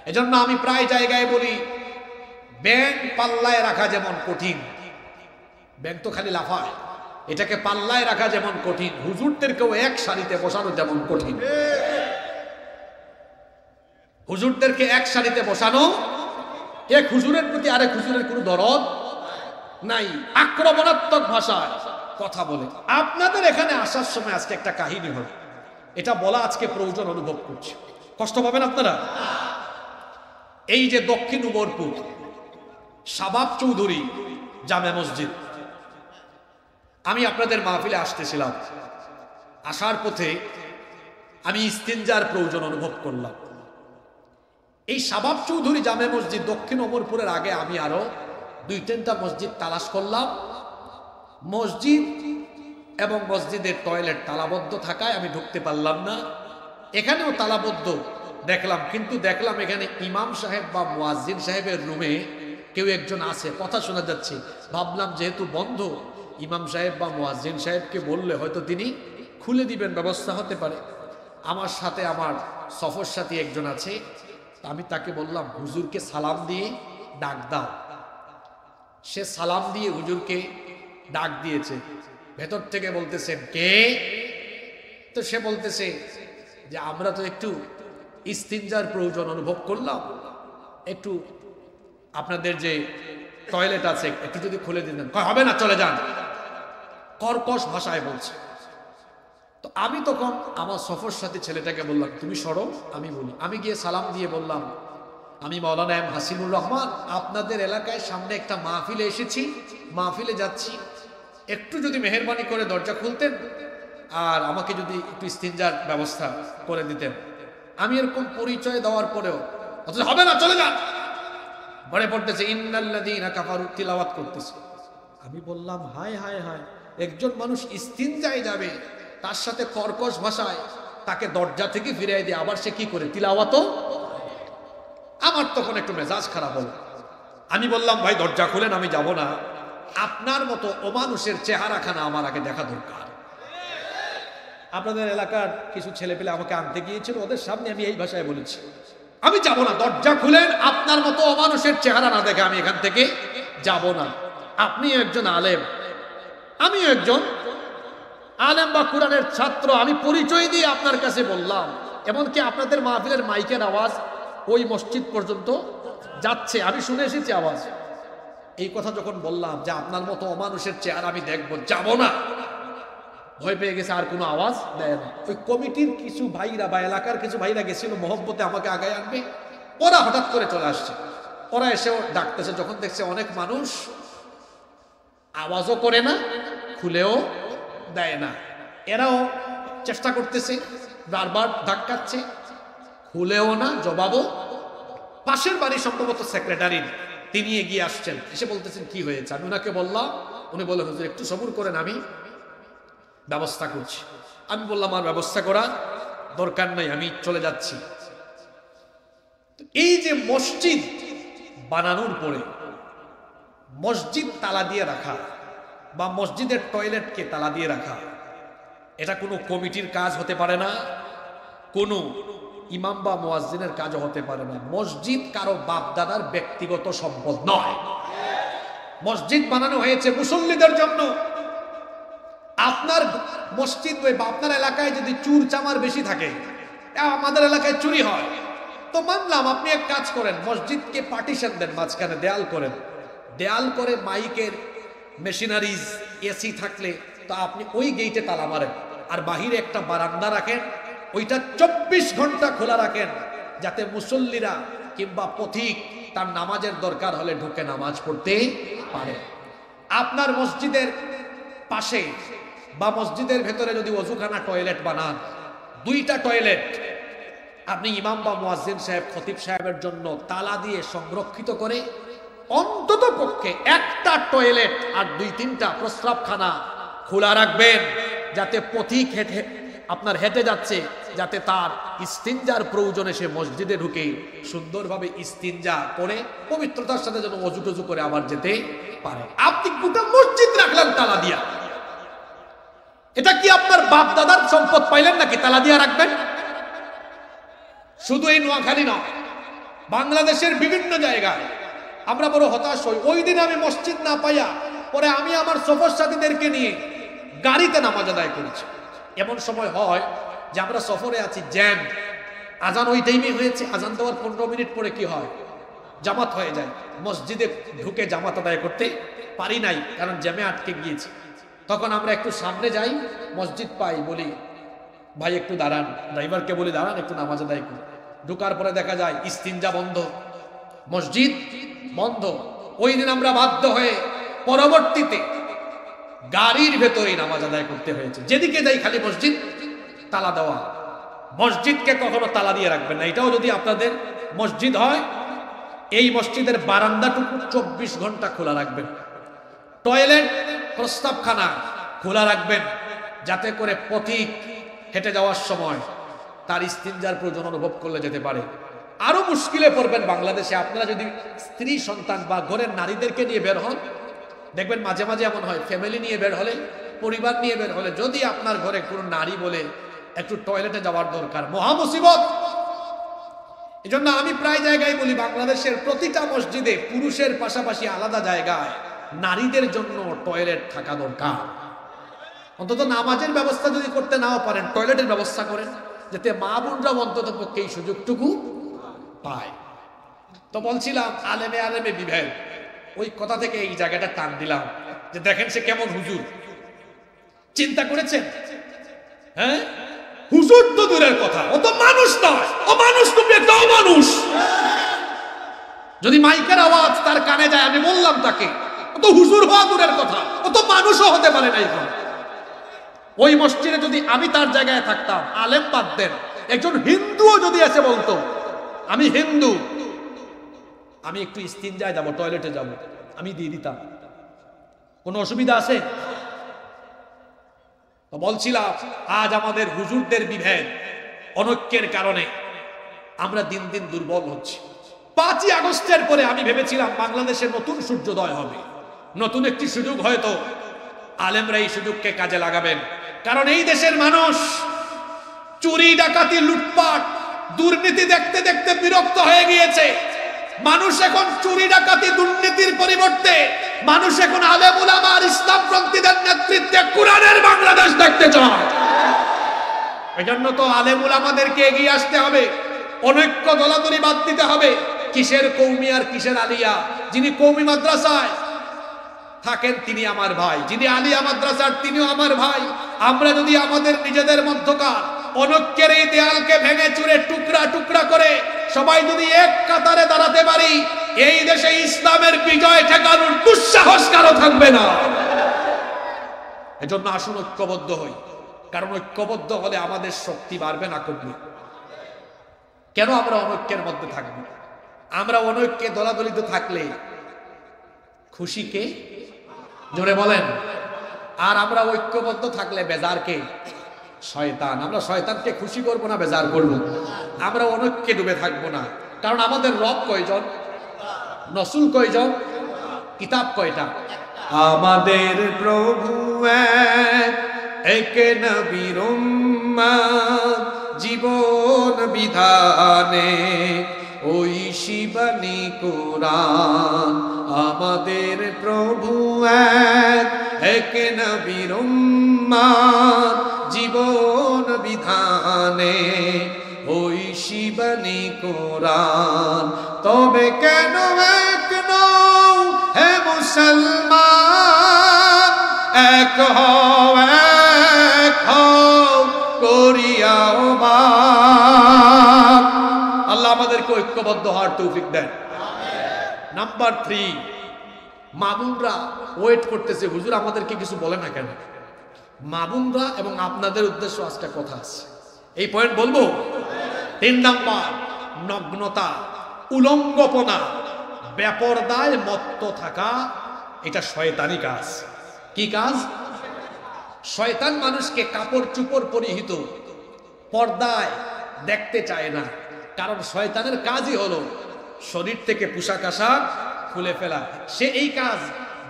এজন্য আমি প্রায় জায়গায় বলি, ব্যাঙ পাল্লায় রাখা যেমন কঠিন, ব্যাঙ তো খালি লাফায়, এটাকে পাল্লায় রাখা যেমন কঠিন, হুজুরদেরকেও এক সারিতে বসানো যেমন কঠিন। হুজুরদেরকে এক সারিতে বসানো, এক হুজুরের প্রতি আরেক হুজুরের কোনো দরদ নাই, আক্রমণাত্মক ভাষায় কথা বলে। আপনাদের এখানে আসার সময় আজকে একটা কাহিনী হল, এটা বলা আজকে প্রয়োজন অনুভব করছি, কষ্ট পাবেন আপনারা। এই যে দক্ষিণ উমরপুর শাবাব চৌধুরী জামে মসজিদ, আমি আপনাদের মাহফিলে আসতেছিলাম, আসার পথে আমি ইস্তিনজার প্রয়োজন অনুভব করলাম। এই শাবাব চৌধুরী জামে মসজিদ দক্ষিণ উমরপুরের আগে আমি আরো 2-3টা মসজিদ তালাশ করলাম। মসজিদ এবং মসজিদের টয়লেট তালাবদ্ধ থাকায় আমি ঢুকতে পারলাম না। এখানেও তালাবদ্ধ দেখলাম, কিন্তু দেখলাম এখানে ইমাম সাহেব বা মুয়াজ্জিন সাহেবের রুমে কেউ একজন আছে, কথা শোনা যাচ্ছে। ভাবলাম যেহেতু বন্ধ, ইমাম সাহেব বা মুয়াজ্জিন সাহেবকে বললে হয়তো তিনি খুলে দিবেন, ব্যবস্থা হতে পারে। আমার সাথে আমার সফর সাথী একজন আছে, আমি তাকে বললাম হুজুরকে সালাম দিয়ে ডাক দাও। সে সালাম দিয়ে হুজুরকে ডাক দিয়েছে, ভেতর থেকে বলতেছেন কে? তো সে বলতেছে যে আমরা তো একটু ইস্তিনজার প্রয়োজন অনুভব করলাম, একটু আপনাদের যে টয়লেট আছে একটু যদি খুলে দিতেন। হবে না, চলে যান, কর্কশ ভাষায় বলছে। তো আমি তখন আমার সফর সাথী ছেলেটাকে বললাম তুমি সরো, আমি বলি। আমি গিয়ে সালাম দিয়ে বললাম আমি মাওলানা এম হাসিনুর রহমান, আপনাদের এলাকায় সামনে একটা মাহফিলে এসেছি, মাহফিলে যাচ্ছি, একটু যদি মেহেরবানি করে দরজা খুলতেন আর আমাকে যদি একটু ইস্তিনজার ব্যবস্থা করে দিতেন। আমি এরকম পরিচয় দেওয়ার পরেও অথচ হবে না, চলে যান, ঘরে পড়তেছে ইন্নাল্লাযীনা কাফারু তিলাওয়াত করতেছে। আমি বললাম হায় হায় হায়, একজন মানুষ ইস্তিনজায় যাবে, তার সাথে কর্কশ ভাষায় তাকে দরজা থেকে ফিরিয়ে দিয়ে আবার সে কি করে তিলাওয়াত। আমার তখন একটু মেজাজ খারাপ হলো। আমি বললাম ভাই দরজা খুলেন, আমি যাব না, আপনার মতো অমানুষের চেহারাখানা আমার আগে দেখা দরকার। আপনাদের এলাকার কিছু ছেলে পেলে আমাকে আনতে গিয়েছিল, ওদের সামনে আমি এই ভাষায় বলেছি আমি যাব না, দরজা খুলেন, আপনার মতো অমানুষের চেহারা না দেখে আমি এখান থেকে যাব না। আপনিও একজন আলেম, আমিও একজন আলেম বা কোরআনের ছাত্র, আমি পরিচয় দিয়ে আপনার কাছে বললাম। এমনকি আপনাদের মাহফিলের মাইকের আওয়াজ ওই মসজিদ পর্যন্ত যাচ্ছে, আমি শুনে এসেছি আওয়াজ। এই কথা যখন বললাম যে আপনার মতো অমানুষের চেহারা আমি দেখবো, যাব না, ভয় পেয়ে গেছে, আর কোনো আওয়াজ দেয় না। ওই কমিটির কিছু ভাইরা বা এলাকার কিছু ভাইরা গেছিল মহব্বতে আমাকে আগায় আনবে, ওরা হঠাৎ করে চলে আসছে। ওরা এসেও ডাকতেছে, যখন দেখছে অনেক মানুষ, আওয়াজও করে না, খুলেও দেয় না, এরাও চেষ্টা করতেছে, বারবার ধাক্কাচ্ছে, খুলেও না, জবাবও। পাশের বাড়ি সম্ভবত সেক্রেটারি, তিনি এগিয়ে আসছেন, এসে বলতেছেন কি হয়েছে। আমি ওনাকে বললাম, উনি বললেন হুজুর একটু সবুর করেন, আমি ব্যবস্থা করছি। আমি বললাম আর ব্যবস্থা করা দরকার নাই, আমি চলে যাচ্ছি। এই যে মসজিদ বানানোর পরে মসজিদ তালা দিয়ে রাখা বা মসজিদের টয়লেটকে তালা দিয়ে রাখা, এটা কোনো কমিটির কাজ হতে পারে না, কোনো ইমাম বা মুয়াজ্জিনের কাজও হতে পারে না। মসজিদ কারো বাপ দাদার ব্যক্তিগত সম্পদ নয়, মসজিদ বানানো হয়েছে মুসল্লিদের জন্য। আপনার মসজিদ বা আপনার এলাকায় যদি চুর চামার বেশি থাকে, আমাদের এলাকায় চুরি হয়, তো মানলাম আপনি এক কাজ করেন, মসজিদকে পার্টিশন দেন, মাঝখানে দেয়াল করেন, দেয়াল করে মাইকের মেশিনারিজ এসি থাকলে তো আপনি ওই গেইটে তালা মারেন, আর বাহিরে একটা বারান্দা রাখেন, ওইটা 24 ঘন্টা খোলা রাখেন, যাতে মুসল্লিরা কিংবা পথিক তার নামাজের দরকার হলে ঢুকে নামাজ পড়তে পারে। আপনার মসজিদের পাশে বা মসজিদের ভেতরে যদি ওযুখানা টয়লেট বানান, 2টা টয়লেট আপনি ইমাম বা মুয়াজ্জিন সাহেব খতিব সাহেবের জন্য তালা দিয়ে সংরক্ষিত করে অন্তত পক্ষে একটা টয়লেট আর 2-3টা প্রস্রাবখানা খোলা রাখবেন, যাতে পথিক আপনার হেঁটে যাচ্ছে, যাতে তার ইস্তিনজার প্রয়োজনে সে মসজিদে ঢুকে সুন্দরভাবে ইস্তিনজা করে পবিত্রতার সাথে যেন ওযু টযু করে আবার যেতে পারে। আপনি গোটা মসজিদ রাখলেন তালা দিয়া, এটা কি আপনার বাপ দাদার সম্পদ পাইলেন নাকি তালা দিয়া রাখবেন? শুধু এই নোয়াখালী নয়, বাংলাদেশের বিভিন্ন জায়গায় আমরা বড় হতাশ হই। ওই দিন আমি মসজিদ না পাইয়া পরে আমি আমার সফর সাথীদেরকে নিয়ে গাড়িতে নামাজ আদায় করেছি। এমন সময় হয় যে আমরা সফরে আছি, জ্যাম, আজান ওই টাইমে হয়েছে, আজান দেওয়ার 15 মিনিট পরে কি হয়, জামাত হয়ে যায়। মসজিদে ঢুকে জামাত আদায় করতে পারি নাই, কারণ জ্যামে আটকে গিয়েছি। তখন আমরা একটু সামনে যাই, মসজিদ পাই, বলি ভাই একটু দাঁড়ান, ড্রাইভারকে বলি দাঁড়ান একটু নামাজ আদায় করি। ঢুকার পরে দেখা যায় ইস্তিনজা বন্ধ, মসজিদ বন্ধ। ওই দিন আমরা বাধ্য হয়ে পরবর্তীতে গাড়ির ভেতরেই নামাজ আদায় করতে হয়েছে। যেদিকে যাই খালি মসজিদ তালা দেওয়া। মসজিদকে কখনো তালা দিয়ে রাখবেন না। এটাও যদি আপনাদের মসজিদ হয়, এই মসজিদের বারান্দাটুকু 24 ঘন্টা খোলা রাখবেন। টয়লেট, প্রস্তাবখানা খোলা রাখবেন, যাতে করে পথিক হেঁটে যাওয়ার সময় তার ইস্তিনজার প্রয়োজন অনুভব করলে যেতে পারে। আরো মুশকিলে পড়বেন বাংলাদেশে আপনারা যদি স্ত্রী সন্তান বা ঘরের নারীদেরকে নিয়ে বের হন। দেখবেন মাঝে মাঝে এমন হয়, ফ্যামিলি নিয়ে বের হলে, পরিবার নিয়ে বের হলে, যদি আপনার ঘরে কোনো নারী বলে একটু টয়লেটে যাওয়ার দরকার, মহা মুসিবত। এই জন্য আমি প্রায় জায়গায় বলি, বাংলাদেশের প্রতিটা মসজিদে পুরুষের পাশাপাশি আলাদা জায়গায় নারীদের জন্য টয়লেট থাকা দরকার। অন্তত নামাজের ব্যবস্থা যদি করতে নাও পারেন, টয়লেটের ব্যবস্থা করেন, যাতে মা বোনরা অন্তত পক্ষে এই সুযোগটুকু পায়। তো বলছিলাম আলেমে আলেমে বিভেদ, ওই কথা থেকে এই জায়গাটা টান দিলাম যে দেখেন সে কেমন হুজুর। চিন্তা করেছেন? হ্যাঁ, হুজুর তো দূরের কথা, ও তো মানুষ নয়, ও মানুষ তুমি একটা অমানুষ। যদি মাইকের আওয়াজ তার কানে যায়, আমি বললাম তাকে, ও তো হুজুর হওয়া দূরের কথা, ও তো মানুষও হতে পারে না। এখন ওই মসজিদে যদি আমি তার জায়গায় থাকতাম, আলেম বাদ দেন, একজন হিন্দুও যদি এসে বলতো আমি হিন্দু, আমি একটু ইস্তিনজায় যাব, টয়লেটে যাব, আমি দিয়ে দিতাম। কোনো অসুবিধা আছে? তো বলছিলাম আজ আমাদের হুজুরদের বিভেদ, অনৈক্যের কারণে আমরা দিন দিন দুর্বল হচ্ছি। 5ই আগস্টের পরে আমি ভেবেছিলাম বাংলাদেশে নতুন সূর্যোদয় হবে, নতুন একটি সুযোগ, হয়তো আলেমরা এই সুযোগকে কাজে লাগাবেন। কারণ এই দেশের মানুষ চুরি, ডাকাতি, লুটপাট, দুর্নীতি দেখতে দেখতে বিরক্ত হয়ে গিয়েছে। মানুষ এখন চুরি, ডাকাতি, দুর্নীতির পরিবর্তে মানুষ এখন আলেম উলামা আর ইসলামপন্থীদের নেতৃত্বে কোরআনের বাংলাদেশ দেখতে চায়। এজন্য তো আলেম উলামাদেরকে এগিয়ে আসতে হবে, অনৈক্য দলাদলি বাদ দিতে হবে। কিসের কৌমি আর কিসের আলিয়া? যিনি কৌমি মাদ্রাসায় থাকেন তিনি আমার ভাই, যিনি আলিয়া মাদ্রাসার তিনিও আমার ভাই। আমরা যদি আমাদের নিজেদের মধ্যকার অনৈক্যের এই দেয়ালকে ভেঙে চুরে টুকরা টুকরা করে সবাই যদি এক কাতারে দাঁড়াতে পারি, এই দেশে ইসলামের বিজয় ঠেকানোর দুঃসাহস কারো থাকবে না। এজন্য আসুন ঐক্যবদ্ধ হই, কারণ ঐক্যবদ্ধ হলে আমাদের শক্তি বাড়বে না কমবে। কেন আমরা অনৈক্যের মধ্যে থাকব? আমরা অনৈক্যে দলাদলিতে থাকলে খুশি কে? জোরে বলেন। আর আমরা ঐক্যবদ্ধ থাকলে বেজার কে? শয়তান। আমরা শয়তানকে খুশি করব না বেজার করব? আমরা অনৈক্যে ডুবে থাকবো না। কারণ আমাদের রব কয়জন? রসূল কয়জন? কিতাব কয়টা? আমাদের প্রভু এক, নবীর উম্মত, জীবন বিধানে ওই শিবানী কোরআন। আমাদের প্রভু এক, নবীর উম্মত, জীবন বিধানে ওই শিবানী কোরআন। তবে কেন এক নও হে মুসলমান, এক হও এক হও করিয়াও বাপ। আল্লাহ আমাদেরকে ঐক্যবদ্ধ হওয়ার তৌফিক দেন। নাম্বার 3, মামুনরা ওয়েট করতেছে, হুজুর আমাদেরকে কিছু বলে না কেন? মামুনরা এবং আপনাদের উদ্দেশ্য আজকে কথা আছে, এই পয়েন্ট বলবো। 3 নাম্বার, নগ্নতা, উলঙ্গপনা, বেপরদায় মত্ত থাকা, এটা শয়তানি কাজ। কি কাজ? শয়তান মানুষকে কাপড় চুপড় পরিহিত পর্দায় দেখতে চায় না, কারণ শয়তানের কাজই হলো শরীর থেকে পোশাক আশাক খুলে ফেলা। সে এই কাজ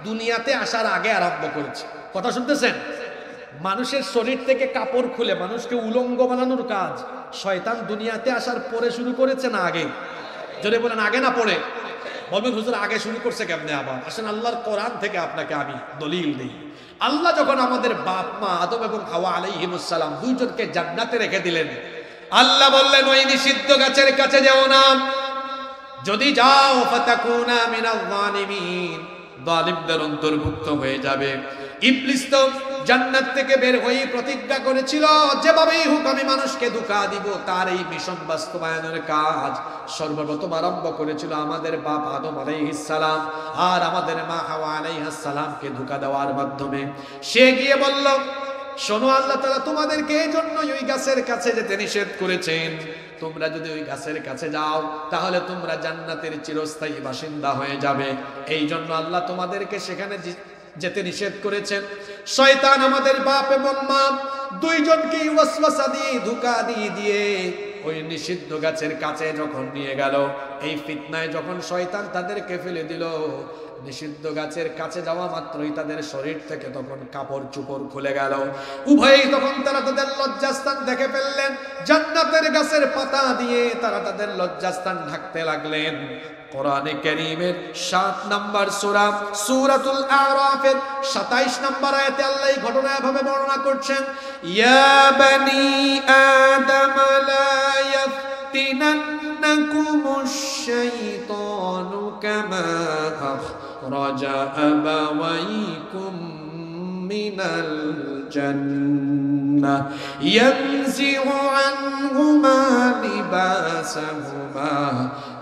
দুনিয়াতে আসার আগে আরম্ভ করেছে। কথা শুনতেছেন? মানুষের শরীর থেকে কাপড় খুলে মানুষকে উলঙ্গ বানানোর কাজ শয়তান দুনিয়াতে আসার পরে শুরু করেছে না আগে? যদি বলেন আগে না পড়ে, বলবেন হুজুর আগে শুরু করছে কেমনে আবার? আসেন আল্লাহর কোরআন থেকে আপনাকে আমি দলিল দিই। আল্লাহ যখন আমাদের বাপ মা আদম এবং হাওয়া আলাইহিমুস সালাম দুইজনকে জান্নাতে রেখে দিলেন, আল্লাহ বললেন ওই নিষিদ্ধ গাছের কাছে যেও না, যদি যাও ফাতাকুনা মিনাল যালিমিন, জালিমদের অন্তর্ভুক্ত হয়ে যাবে। ইবলিস তো জান্নাত থেকে বের হয়ে প্রতিজ্ঞা করেছিল যেভাবেই হোক আমি মানুষকে ধোঁকা দিব। তার এই মিশন বাস্তবায়নের কাজ সর্বপ্রথম আরম্ভ করেছিল আমাদের বাপ আদম আলাইহিস সালাম আর আমাদের মা হাওয়া আলাইহিস সালামকে ধোঁকা দেওয়ার মাধ্যমে। সে গিয়ে বলল, শোনো আল্লাহ তাআলা তোমাদেরকে এই জন্যই ওই গাছের কাছে যেতে নিষেধ করেছেন, তোমরা যদি ওই গাছের কাছে যাও তাহলে তোমরা জান্নাতের চিরস্থায়ী বাসিন্দা হয়ে যাবে। এই জন্য আল্লাহ তোমাদেরকে সেখানে যেতে নিষেধ করেছেন। শয়তান আমাদের বাপ এবং মা দুইজনকে ওয়াসওয়াসা দিয়ে ধোঁকা দিয়ে ওই নিষিদ্ধ গাছের কাছে যখন নিয়ে গেল, এই ফিতনায় যখন শয়তান তাদেরকে ফেলে দিল, নিষিদ্ধ গাছের কাছে যাওয়া মাত্রই তাদের শরীর থেকে তখন কাপড় চোপড় খুলে গেল। উভয়ই তখন তারা তাদের লজ্জাস্থান দেখে ফেললেন। জান্নাতের গাছের পাতা দিয়ে তারা তাদের লজ্জাস্থান ঢাকতে লাগলেন। কোরআনে কারীমের 7 নম্বর সূরা সূরাতুল আরাফের 27 নম্বর আয়াতে আল্লাহ এই ঘটনা এভাবে বর্ণনা করছেন, ইয়া বানি আদম লা ইয়াফতিনান্নাকুমুশ শাইতানু কামা আখরাজা আবাওয়াইকুম মিনাল জান্নাহ ইয়ানজিউ আনহুমা লিবাসাহুমা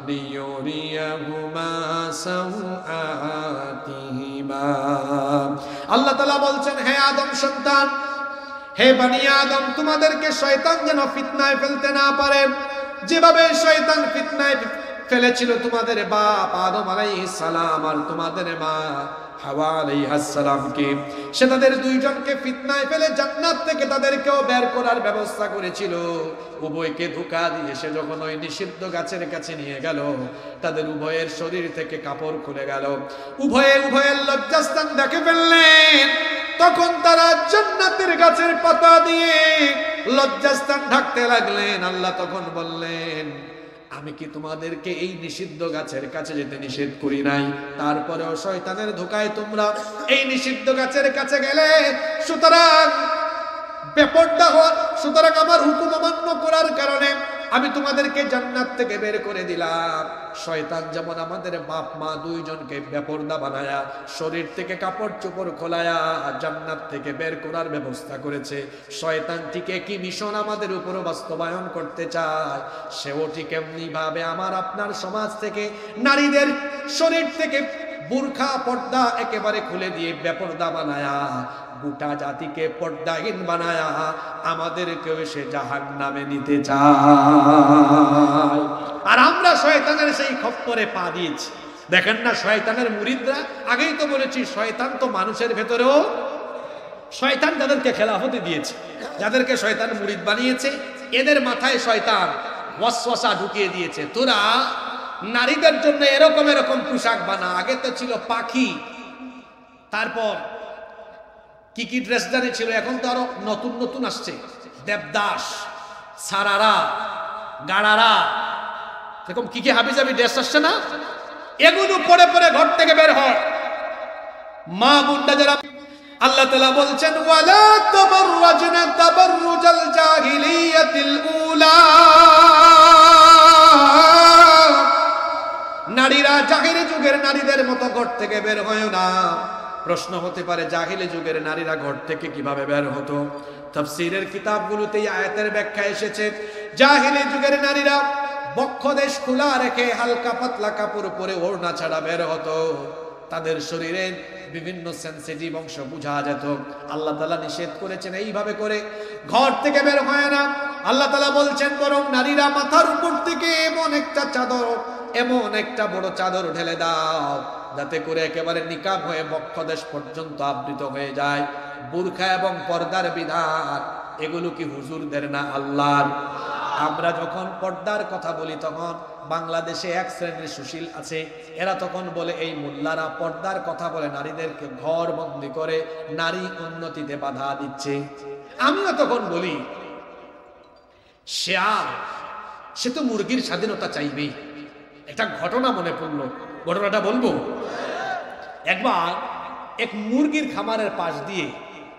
লিয়ুরিয়াহুমা সাওআতিহিমা। আল্লাহ তাআলা বলছেন, হে আদম সন্তান, হে বনি আদম, তোমাদেরকে শয়তান যেন ফিতনায় ফেলতে না পারে, যেভাবে শয়তান ফিতনায় ফেলেছিল তোমাদের বাপ আদম আলাইহিস সালাম আর তোমাদের মা হাওয়া আলাইহিস সালামকে। সে তাদের দুইজনকে ফিতনায় ফেলে জান্নাত থেকে তাদেরকেও বের করার ব্যবস্থা করেছিল। উভয়কে ধোঁকা দিয়ে সে যখন ওই নিষিদ্ধ গাছের কাছে নিয়ে গেল, তাদের উভয়ের শরীর থেকে কাপড় খুলে গেল। উভয়ের লজ্জাস্থান দেখে ফেললেন। তখন তারা জান্নাতের গাছের পাতা দিয়ে লজ্জাস্থান ঢাকতে লাগলেন। আল্লাহ তখন বললেন, আমি কি তোমাদেরকে এই নিষিদ্ধ গাছের কাছে যেতে নিষেধ করি নাই? তারপরেও শয়তানের ধোঁকায় তোমরা এই নিষিদ্ধ গাছের কাছে গেলে। সুতরাং বেপরদা হওয়ার, সুতরাং আমার হুকুম অমান্য করার কারণে আমি তোমাদেরকে জান্নাত থেকে বের করে দিলাম। শয়তান যেমন আমাদের বাপ মা দুইজনকে বেপরদা বানায়া শরীর থেকে কাপড় চোপড় খোলায়া জান্নাত থেকে বের করার ব্যবস্থা করেছে, শয়তান ঠিক কি মিশন আমাদের উপর বাস্তবায়ন করতে চায়। সেও ঠিক এমনি ভাবে আমার আপনার সমাজ থেকে নারীদের শরীর থেকে বুরখা পর্দা একেবারে খুলে দিয়ে বেপরদা বানায়া গোটা জাতিকে পর্দাহীন বানায়া আমাদেরকেও সে জাহান্নামে নিতে চায়। আর আমরা শয়তানের সেই খপ্পরে পা দিয়েছি। দেখেন না শয়তানের মুরিদরা, আগেই তো বলেছি শয়তান তো মানুষের ভেতরেও, শয়তান যাদেরকে খেলাফতি দিয়েছে, যাদেরকে শয়তান মুরিদ বানিয়েছে, এদের মাথায় শয়তান ওয়াসওয়াসা ঢুকিয়ে দিয়েছে, তোরা নারীদের জন্য এরকম এরকম পোশাক বানা। আগে তো ছিল পাখি, তারপর কি কি ড্রেস জানি ছিল, এখন তো আরো নতুন নতুন আসছে, দেবদাস, সারারা, গাড়ারা, এরকম কি কি হাবিজাবি ড্রেস আসছে না? এগুলো পরে পরে ঘর থেকে বের হয় মা বুন্ডা যারা। আল্লাহ তাআলা বলছেন, ওয়ালা তাবাররাজনা তাবাররুজাল জাহিলিয়াতিল উলা, নারীরা জাহিলি যুগের নারীদের মতো ঘর থেকে বের হয় না। প্রশ্ন হতে পারে, জাহিলি যুগের নারীরা ঘর থেকে কিভাবে বের হতো? তাফসীরের কিতাবগুলোতে এই আয়াতের ব্যাখ্যা এসেছে, জাহিলি যুগের নারীরা বক্ষদেশ খোলা রেখে হালকা পাতলা কাপড় পরে ওড়না ছাড়া বের হতো। তাদের শরীরের বিভিন্ন সেনসিটিভ অংশ বোঝা যেত। আল্লাহ তাআলা নিষেধ করেছেন এইভাবে করে ঘর থেকে বের হয় না। আল্লাহ তাআলা বলছেন, বরং নারীরা মাথার উপর থেকে এমন একটা চাদর, এমন একটা বড় চাদর ঢেলে দাও যাতে করে একেবারে নিকাব হয়ে বক্ষদেশ পর্যন্ত আবৃত হয়ে যায়। বুরখা এবং পর্দার বিধান এগুলো কি হুজুরদের না আল্লাহর? আমরা যখন পর্দার কথা বলি তখন বাংলাদেশে এক শ্রেণীর সুশীল আছে, এরা তখন বলে এই মোল্লারা পর্দার কথা বলে নারীদেরকে ঘর বন্দি করে নারী উন্নতিতে বাধা দিচ্ছে। আমিও তখন বলি, সে তো মুরগির স্বাধীনতা চাইবেই, একটা ঘটনা মনে পড়লো, ঘটনাটা বলবো। একবার এক মুরগির খামারের পাশ দিয়ে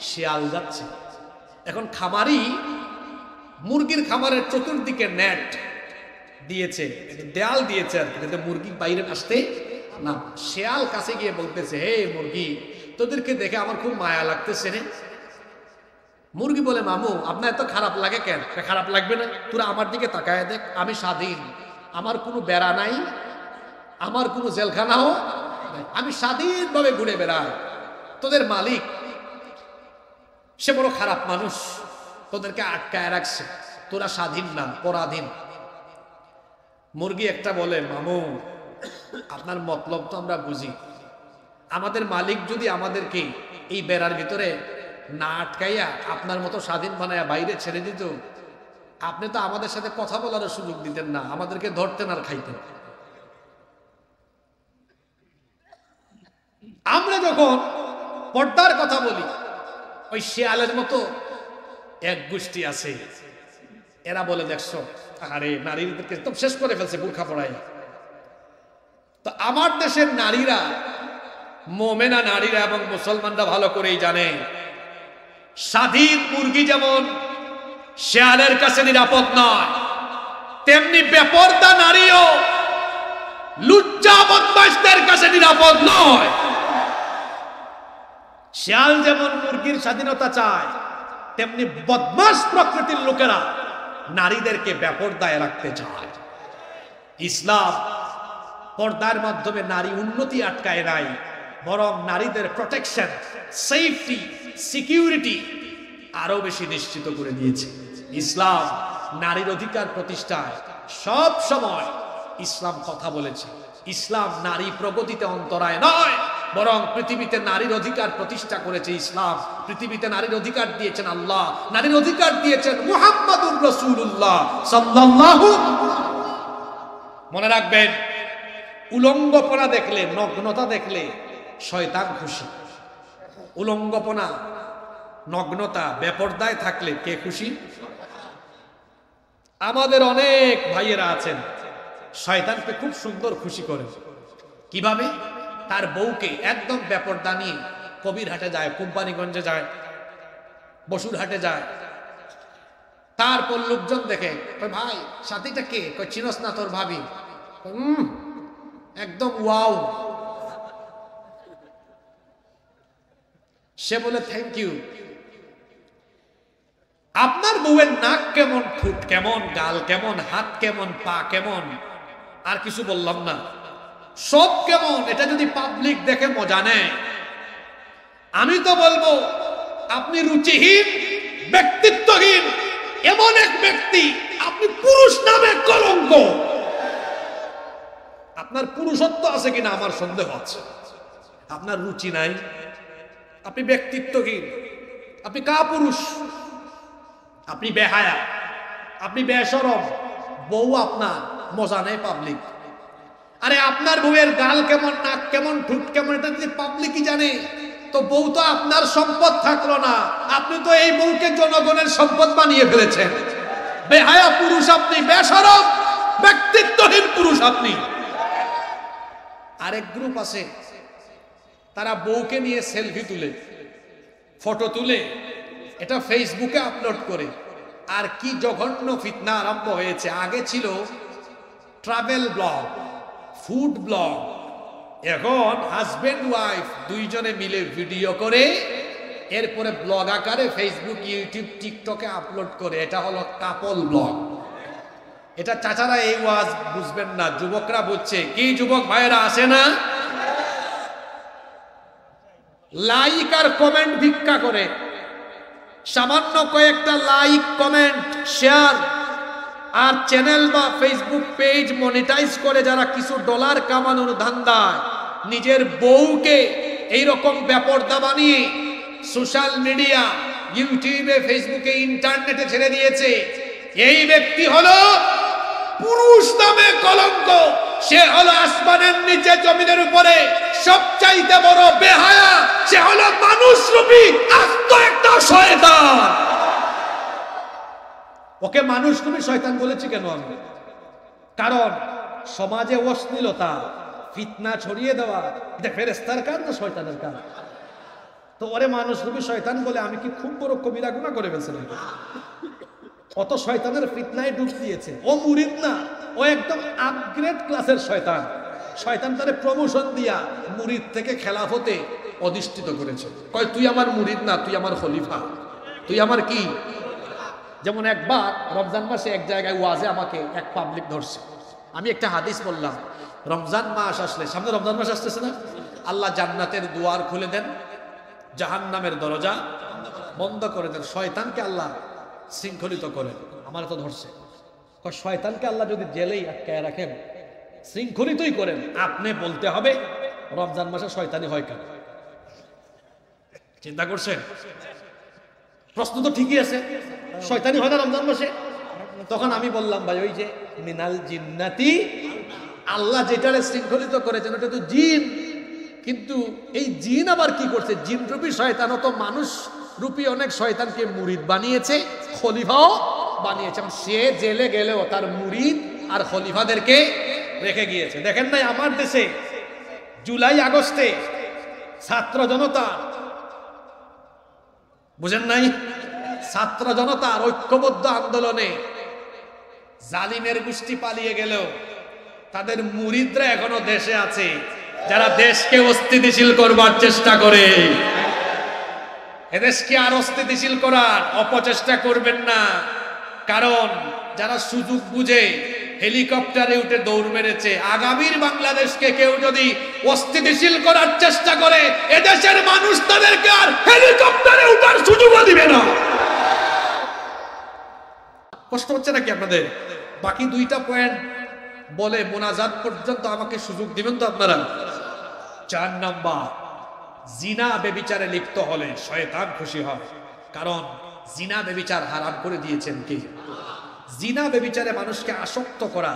শিয়াল যাচ্ছে। এখন খামারি মুরগির খামারের চতুর্দিকে নেট দিয়েছে, দেয়াল দিয়েছে আর কি, যাতে মুরগি বাইরে আসতে না। শিয়াল কাছে গিয়ে বলতেছে, হে মুরগি, তোদেরকে দেখে আমার খুব মায়া লাগতেছে রে। মুরগি বলে, মামু আপনার এত খারাপ লাগে কেন? খারাপ লাগবে না, তোরা আমার দিকে তাকায় দেখ, আমি স্বাধীন, আমার কোনো বেড়া নাই, আমার কোনো জেলখানাও নাই, আমি স্বাধীনভাবে ঘুরে বেড়াই। তোদের মালিক সে বড় খারাপ মানুষ, তোদেরকে আটকায় রাখছে, তোরা স্বাধীন না, পরাধীন। মুরগি একটা বলে, মামু আপনার মতলব তো আমরা বুঝি, আমাদের মালিক যদি আমাদেরকে এই বেড়ার ভিতরে না আটকাইয়া আপনার মতো স্বাধীন বানায়া বাইরে ছেড়ে দিত, আপনি তো আমাদের সাথে কথা বলার সুযোগ দিতেন না, আমাদেরকে ধরতেন আর খাইতেন। আমরা যখন পর্দার কথা বলি, ওই শিয়ালের মতো এক গোষ্ঠী আছে, এরা বলে, দেখছো আরে নারীদেরকে তো শেষ করে ফেলছে বোরখা পড়াই। তো আমার দেশের নারীরা, মোমেনা নারীরা এবং মুসলমানরা ভালো করেই জানে, স্বাধীন মুরগি যেমন শিয়ালের কাছে নিরাপদ নয়, তেমনি বেপরদা নারীও লুচ্চা বদমাশদের কাছে নিরাপদ নয়। শিয়াল যেমন মুরগির স্বাধীনতা চায়, তেমনি বদমাশ প্রকৃতির লোকেরা নারীদেরকে বেপরদায় রাখতে চায়। ইসলাম পর্দার মাধ্যমে নারী উন্নতি আটকায় নাই, বরং নারীদের প্রোটেকশন, সেফটি, সিকিউরিটি আরো বেশি নিশ্চিত করে দিয়েছে। ইসলাম নারীর অধিকার প্রতিষ্ঠায় সব সময় ইসলাম কথা বলেছে। ইসলাম নারী প্রগতিতে অন্তরায় নয়, বরং পৃথিবীতে নারীর অধিকার প্রতিষ্ঠা করেছে ইসলাম। পৃথিবীতে নারীর অধিকার দিয়েছেন আল্লাহ, নারীর অধিকার দিয়েছেন মুহাম্মাদুর রাসূলুল্লাহ সাল্লাল্লাহু। মনে রাখবেন, উলঙ্গপনা দেখলে, নগ্নতা দেখলে শয়তান খুশি। উলঙ্গপনা, নগ্নতা, বেপরদায় থাকলে কে খুশি? আমাদের অনেক ভাইয়েরা আছেন শয়তানকে খুব সুন্দর খুশি করে। কিভাবে? তার বউকে একদম বেপরদা নিয়ে কবিরহাটে যায়, কোম্পানিগঞ্জে যায়, বসুরহাটে যায়। তারপর লোকজন দেখে, ভাই সাথীটা কে? চিনস না তোর ভাবি? একদম ওয়াও। সে বলে থ্যাংক ইউ। আপনার বউয়ের নাক কেমন, ঠোঁট কেমন, গাল কেমন, হাত কেমন, পা কেমন, আর কিছু বললাম না, সব কেমন, এটা যদি পাবলিক দেখে মজা নেয়, আমি তো বলবো আপনি রুচিহীন, ব্যক্তিত্বহীন এমন এক ব্যক্তি, আপনি পুরুষ নামে কলঙ্ক। আপনার পুরুষত্ব আছে কিনা আমার সন্দেহ আছে। আপনার রুচি নাই, আপনি ব্যক্তিত্বহীন, আপনি কাপুরুষ, আপনি বেহায়া, আপনি বেশরম। বউ আপনার মজা নেই পাবলিক। আরে আপনার বউয়ের গাল কেমন, নাক কেমন, ঠোঁট কেমন, এটা যদি পাবলিকই জানে, তো বউ তো আপনার সম্পদ থাকলো না। আপনি তো এই বউকে জনগণের সম্পদ বানিয়ে ফেলেছেন। বেহায়া পুরুষ আপনি, বেশরম, ব্যক্তিত্বহীন পুরুষ আপনি। আরেক গ্রুপ আছে, তারা বউকে নিয়ে সেলফি তুলে, ফটো তুলে, এটা ফেসবুকে আপলোড করে। আর কি জঘন্য ফিতনা আরম্ভ হয়েছে। আগে ছিল ট্রাভেল ব্লগ, ফুড ব্লগ, এখন হাজবেন্ড ওয়াইফ দুইজনে মিলে ভিডিও করে এরপরে ব্লগ আকারে ফেসবুক, ইউটিউব, টিকটকে আপলোড করে। এটা হলো কাপল ব্লগ। এটা চাচারা এই ওয়াজ বুঝবেন না, যুবকরা বুঝছে। কি যুবক ভাইয়েরা আসে না? লাইক আর কমেন্ট ভিক্ষা করে, সামান্য কয়েকটা লাইক, কমেন্ট, শেয়ার আর চ্যানেল বা ফেসবুক পেজ মনিটাইজ করে যারা কিছু ডলার কামানোর ধান্দায় নিজের বউকে এইরকম বেপরদা বানিয়ে সোশ্যাল মিডিয়া, ইউটিউবে, ফেসবুকে, ইন্টারনেটে ছেড়ে দিয়েছে, এই ব্যক্তি হলো পুরুষ নামে কলঙ্ক। সে হলো আসমানের নিচে, জমিনের উপরে সবচাইতে বড় বেহায়া। সে হলো মানুষ রূপী আস্ত একটা শয়তান। ওকে মানুষ রূপী শয়তান বলেছি কেন আমি? কারণ সমাজে অশ্লীলতা ফিতনা ছড়িয়ে দেওয়া, এটা ফেরেশতার কাজ না শয়তানের কাজ? তো ওরে মানুষ রূপী শয়তান বলে আমি কি খুব বড় কবিরা গুনাহ করে ফেলছিলাম? অত শয়তানের ফিতনায় ডুব দিয়েছে। ও মুরিদ না, ও একদম আপগ্রেড ক্লাসের শয়তান। শয়তান তারে প্রমোশন দিয়া মুরিদ থেকে খেলাফতে অধিষ্ঠিত করেছে। কয় তুই আমার মুরিদ না, তুই আমার খলিফা, তুই আমার কি। যেমন একবার রমজান মাসে এক জায়গায় ওয়াজে আমাকে এক পাবলিক ধরছে। আমি একটা হাদিস বললাম, রমজান মাস আসলে, সামনে রমজান মাস আসতেছে না, আল্লাহ জান্নাতের দুয়ার খুলে দেন, জাহান্নামের দরজা বন্ধ করে দেন, শয়তানকে আল্লাহ শৃঙ্খলিত করেন। আমার তো ধরছে, শয়তানকে আল্লাহ যদি জেলেই আটকায় রাখেন, শৃঙ্খলিতই করেন, আপনি বলতে হবে রমজান মাসে শয়তানি হয় কেন? চিন্তা করছেন? প্রশ্ন তো ঠিকই আছে, শয়তানি হয় না রমজান মাসে? তখন আমি বললাম, ভাই ওই যে মিনাল জিন্নাতি, আল্লাহ যেটারে শৃঙ্খলিত করেছেন ওটা তো জিন, কিন্তু এই জিন আবার কি করছে? জিন রূপী শয়তান তো মানুষ রূপী অনেক শয়তানকে মুরিদ বানিয়েছে, খলিফাও বানিয়েছে। সে জেলে গেলেও তার মুরিদ আর খলিফাদেরকে রেখে গিয়েছে। দেখেন নাই আমার দেশে জুলাই আগস্টে ছাত্র জনতা, বুঝেন নাই, ছাত্র জনতার ঐক্যবদ্ধ আন্দোলনে জালিমের গোষ্ঠী পালিয়ে গেলেও তাদের মুরিদরা এখনো দেশে আছে, যারা দেশকে অস্থিতিশীল করবার চেষ্টা করে। এদেশকে আর অস্থিতিশীল করার অপচেষ্টা করবেন না, কারণ যারা সুযোগ বুঝে হেলিকপ্টারে উঠে দৌড় মেরেছে, আগামীর বাংলাদেশকে কেউ যদি অস্থিতিশীল করার চেষ্টা করে, এদেশের মানুষ তাদেরকে আর হেলিকপ্টারে উঠার সুযোগও দিবে না। কষ্ট হচ্ছে নাকি আপনাদের? বাকি দুইটা পয়েন্ট বলে মোনাজাত পর্যন্ত আমাকে সুযোগ দিবেন তো আপনারা? 4 নাম্বার, জিনা বেবিচারে লিপ্ত হলে শয়তান খুশি হয়, কারণ জিনা বেবিচার হারাম করে দিয়েছেন কে? জিনা বেবিচারে মানুষকে আসক্ত করা,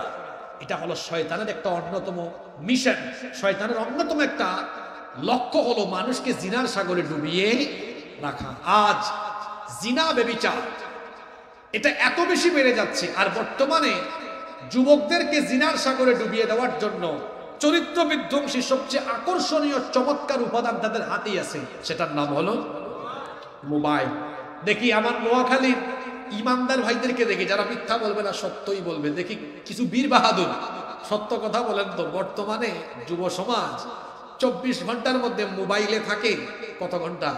এটা হলো শয়তানের একটা অন্যতম মিশন। শয়তানের অন্যতম একটা লক্ষ্য হলো মানুষকে জিনার সাগরে ডুবিয়ে রাখা। আজ জিনা বেবিচার এটা এত বেশি বেড়ে যাচ্ছে, আর বর্তমানে যুবকদেরকে জিনার সাগরে ডুবিয়ে দেওয়ার জন্য চরিত্র বিধ্বংসী সবচেয়ে আকর্ষণীয় চমৎকার উপাদান তাদের হাতেই আছে, সেটার নাম হলো মোবাইল। দেখি আমার নোয়াখালীর ইমানদার ভাইদেরকে দেখি, যারা মিথ্যা বলবে না, সত্যই বলবে। দেখি কিছু বীর বাহাদুর, সত্য কথা বলেন তো, বর্তমানে যুব সমাজ 24 ঘন্টার মধ্যে মোবাইলে থাকে কত ঘন্টা?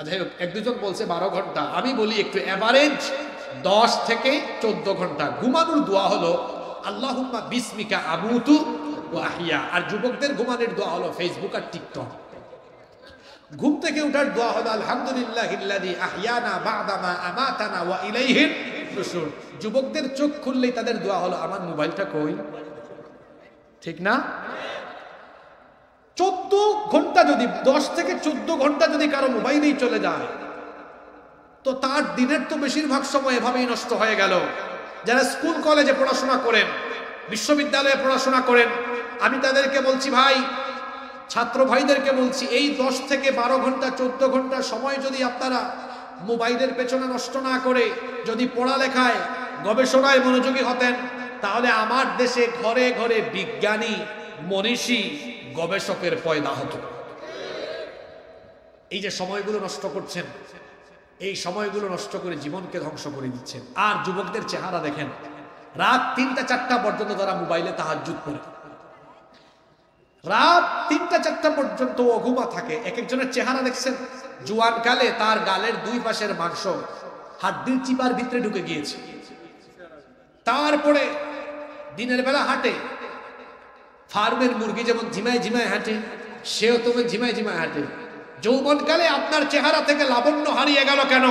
যাই হোক, এক দুজন বলছে 12 ঘন্টা, আমি বলি একটু এভারেজ 10 থেকে 14 ঘন্টা। ঘুমানোর দোয়া হলো আল্লাহুম্মা বিসমিকা আমুতু ওয়া আহইয়া, আর যুবকদের ঘুমানোর দোয়া হলো ফেসবুক আর টিকটক। ঘুম থেকে ওঠার দোয়া হলো আলহামদুলিল্লাহিল্লাযী আহইয়ানা বা'দা মা আমাতানা ওয়া ইলাইহিন নুশুর। যুবকদের চোখ খুললেই তাদের দোয়া হলো আমার মোবাইলটা কই? ঠিক না? 14 ঘন্টা যদি, 10 থেকে 14 ঘন্টা যদি কারো মোবাইলেই চলে যায়, তো তার দিনের তো বেশিরভাগ সময় এভাবেই নষ্ট হয়ে গেল। যারা স্কুল কলেজে পড়াশোনা করেন, বিশ্ববিদ্যালয়ে পড়াশোনা করেন, আমি তাদেরকে বলছি, ভাই ছাত্র ভাইদেরকে বলছি, এই 10 থেকে 12 ঘন্টা 14 ঘন্টা সময় যদি আপনারা মোবাইলের পেছনে নষ্ট না করে যদি পড়ালেখায় গবেষণায় মনোযোগী হতেন, তাহলে আমার দেশে ঘরে ঘরে বিজ্ঞানী, মনীষী, গবেষকের পয়দা হতো। এই যে সময়গুলো নষ্ট করছেন, এই সময়গুলো নষ্ট করে জীবনকে ধ্বংস করে দিচ্ছেন। আর যুবকদের চেহারা দেখেন, রাত 3টা-4টা পর্যন্ত তারা মোবাইলে তাহাজ্জুদ পড়ে, রাত 3টা-4টা পর্যন্ত অঘুমা থাকে। এক একজনের চেহারা দেখছেন, জুয়ান কালে তার গালের 2 পাশের মাংস হাড্ডির চিপার ভিতরে ঢুকে গিয়েছে। তারপরে দিনের বেলা হাঁটে, ফার্মের মুরগি যেমন ঝিমায় ঝিমায় হাঁটে, সেও তবে ঝিমায় ঝিমায় হাঁটে। যৌবনকালে আপনার চেহারা থেকে লাবণ্য হারিয়ে গেল কেন?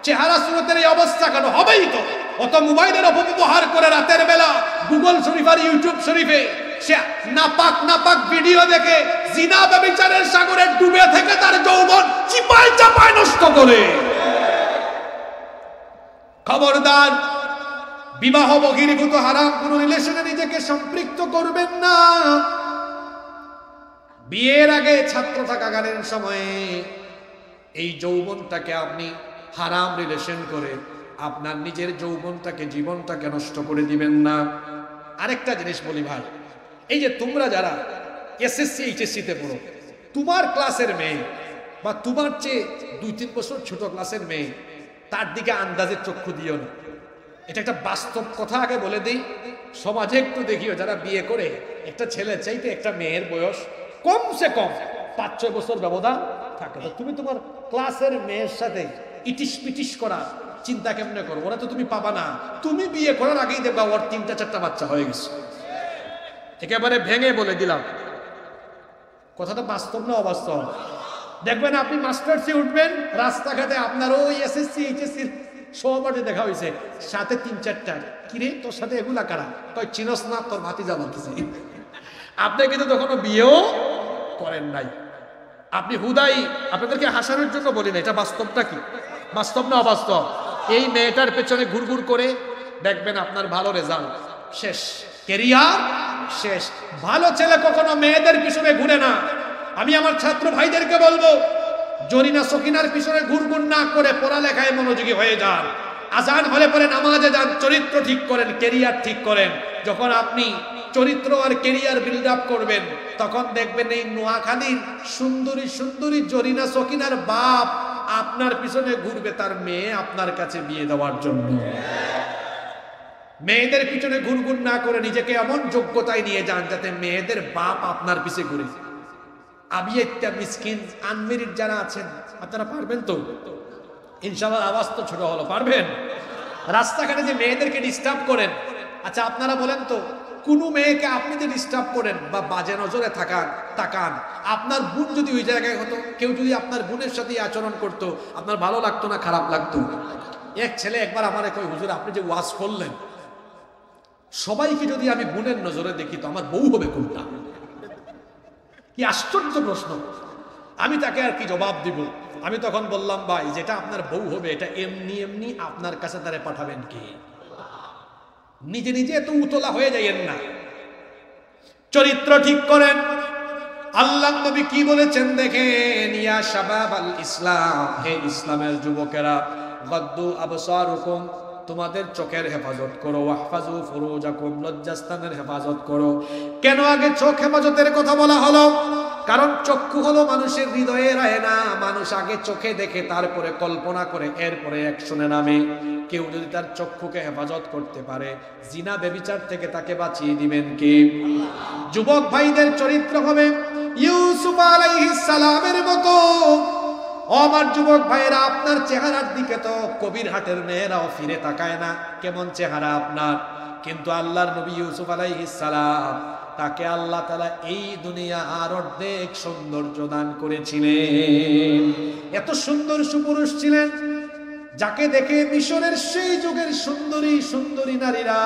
চেহারা সুরতের এই অবস্থা কেন? হবেই তো। অত মোবাইলের অপব্যবহার করে রাতের বেলা গুগল শরীফ আর ইউটিউব শরীফে সে নাপাক নাপাক ভিডিও দেখে জিনা ব্যভিচারের সাগরে ডুবে থেকে তার যৌবন চিপায় চাপায় নষ্ট করে। খবরদার, বিবাহ বহির্ভূত হারাম কোন রিলেশনে নিজেকে সম্পৃক্ত করবেন না। বিয়ের আগে ছাত্র থাকাকালীন সময়ে এই যৌবনটাকে আপনি হারাম রিলেশন করে আপনার নিজের যৌবনটাকে জীবনটাকে নষ্ট করে দিবেন না। আরেকটা জিনিস বলি ভাই, এই যে তোমরা যারা এসএসসি এইচএসসি তে পড়ো, তোমার ক্লাসের মেয়ে বা তোমার চেয়ে 2-3 বছর ছোট ক্লাসের মেয়ে, তার দিকে আন্দাজের চক্ষু দিও না। এটা একটা বাস্তব কথা আগে বলে দিই। সমাজে একটু দেখিও, যারা বিয়ে করে একটা ছেলে চাইতে একটা মেয়ের বয়স কমসে কম 5-6 বছর ব্যবধান থাকে, তো তুমি তোমার ক্লাসের মেয়ের সাথে ইটিস পিটিস করা চিন্তা কেমনে করো? ওরা তো তুমি পাবা না। তুমি বিয়ে করার আগেই দেখবা ওর 3-4টা বাচ্চা হয়ে গেছে। একেবারে ভেঙে বলে দিলাম, কথাটা বাস্তব না অবাস্তব? দেখবেন আপনি মাস্টার্সে উঠবেন, রাস্তাঘাটে আপনার ওই এসএসসি এইচএসসির সহপাঠী দেখা হয়েছে, সাথে 3-4টা। কিরে তোর সাথে এগুলা কারা? কয় চিনস না, তোর ভাতিজা বলতেছে। আপনি কিন্তু তখনও বিয়েও করেন নাই। আপনি হুদাই, আপনাদেরকে হাসানোর জন্য বলি না, এটা বাস্তবটা কি? বাস্তব না অবাস্তব? এই মেয়েটার পেছনে ঘুরঘুর করে দেখবেন আপনার ভালো রেজাল্ট শেষ, কেরিয়ার শেষ। ভালো ছেলে কখনো মেয়েদের পিছনে ঘুরে না। আমি আমার ছাত্র ভাইদেরকে বলবো, জরিনা সকিনার পিছনে ঘুরঘুর না করে পড়ালেখায় মনোযোগী হয়ে যান। আজান হলে পরে নামাজে যান, চরিত্র ঠিক করেন, কেরিয়ার ঠিক করেন। যখন আপনি চরিত্র আর কেরিয়ার বিল্ড আপ করবেন, তখন দেখবেন এই নোয়াখালীর সুন্দরী সুন্দরী জরিনা সকিনার বাপ আপনার পিছনে ঘুরবে তার মেয়ে আপনার কাছে বিয়ে দেওয়ার জন্য। মেয়েদের পিছনে ঘুরঘুর না করে নিজেকে এমন যোগ্যতায় নিয়ে যান যাতে মেয়েদের বাপ আপনার পিছে ঘুরে। আবিয়াইত্যা মিসকিন আনমেরিড যারা আছেন, আপনারা পারবেন তো ইনশাআল্লাহ? আওয়াজ তো ছোট হলো, পারবেন? রাস্তাঘাটে যে মেয়েদেরকে ডিস্টার্ব করেন, আচ্ছা আপনারা বলেন তো, কোন মেয়েকে আপনি যে ডিস্টার্ব করেন বা বাজে নজরে তাকান, আপনার বোন যদি ওই জায়গায় হতো, কেউ যদি আপনার বোনের সাথে আচরণ করতো, আপনার ভালো লাগতো না খারাপ লাগতো? এক ছেলে একবার আমারে কই, হুজুর আপনি যে ওয়াজ করলেন, সবাইকে যদি আমি বোনের নজরে দেখি তো আমার বউ হবে কোনটা? কি আশ্চর্য প্রশ্ন! আমি তাকে আর কি জবাব দিব? আমি তখন বললাম, ভাই যেটা আপনার বউ হবে এটা এমনি এমনি আপনার কাছে তারে পাঠাবেন কি? নিজে নিজে এত উতলা হয়ে যাইয়েন না, চরিত্র ঠিক করেন। আল্লাহ নবী কি বলেছেন দেখেন, ইয়া শাবাব আল ইসলাম, হে ইসলামের যুবকেরা, গাদ্দু আবসারুকুম, তোমাদের চোখের হেফাজত করো, ওয়াহফাজু ফুরুজাকুম, লজ্জাস্থানের হেফাজত করো। কেন আগে চোখ হেফাজতের কথা বলা হলো? কারণ চক্ষু হলো মানুষের হৃদয়ের আয়না। মানুষ আগে চোখে দেখে, তারপরে কল্পনা করে, এরপরে অ্যাকশনে নামে। কেউ যদি তার চক্ষুকে হেফাজত করতে পারে, জিনা ব্যভিচার থেকে তাকে বাঁচিয়ে দিবেন কে? যুবক ভাইদের চরিত্র হবে ইউসুফ আলাইহিস সালামের মতো। আমার যুবক ভাইরা, আপনার চেহারার দিকে তো কবিরহাটের মেয়েরাও ফিরে তাকায় না, কেমন চেহারা আপনার। কিন্তু আল্লাহর নবী ইউসুফ আলাইহিস সালাম, তাকে আল্লাহ তাআলা এই দুনিয়া আর অর্ধেক সৌন্দর্য দান করেছিলেন। এত সুন্দর সুপুরুষ ছিলেন, যাকে দেখে মিশরের সেই যুগের সুন্দরী সুন্দরী নারীরা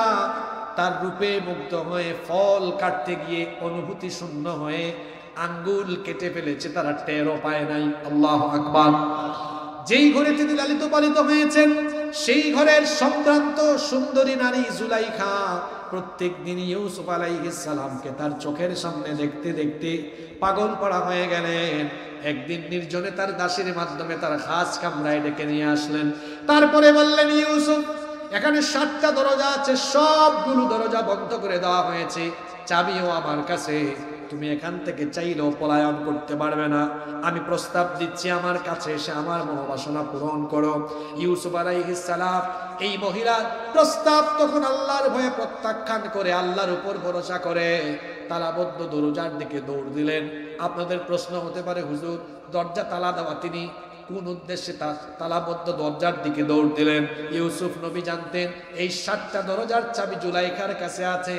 তার রূপে মুগ্ধ হয়ে ফল কাটতে গিয়ে অনুভূতি শূন্য হয়ে আঙ্গুল কেটে ফেলেছে, তারা টেরও পায় নাই। আল্লাহু আকবার। যেই ঘরে তিনি লালিত পালিত হয়েছেন, সেই ঘরের সম্ভ্রান্ত সুন্দরী নারী জুলাইখা প্রত্যেক দিন ইউসুফ আলাইহিস সালামকে তার চোখের সামনে দেখতে দেখতে পাগল পড়া হয়ে গেলেন। একদিন নির্জনে তার দাসীর মাধ্যমে তার খাস কামরায় ডেকে নিয়ে আসলেন। তারপরে বললেন, ইউসুফ, এখানে 7টা দরজা আছে, সবগুলো দরজা বন্ধ করে দেওয়া হয়েছে, চাবিও আমার কাছে, তুমি এখান থেকে চাইলেও পলায়ন করতে পারবে না। আমি প্রস্তাব দিচ্ছি, আমার কাছে এসে আমার মনোবাসনা পূরণ করো। ইউসুফ আলাইহিস সালাম এই মহিলার প্রস্তাব তখন আল্লাহর ভয়ে প্রত্যাখ্যান করে, আল্লাহর উপর ভরসা করে তালাবদ্ধ দরজার দিকে দৌড় দিলেন। আপনাদের প্রশ্ন হতে পারে, হুজুর দরজা তালা দেওয়া তিনি কোন উদ্দেশ্যে তালাবদ্ধ দরজার দিকে দৌড় দিলেন? ইউসুফ নবী জানতেন এই 7টা দরজার চাবি জুলাইখার কাছে আছে,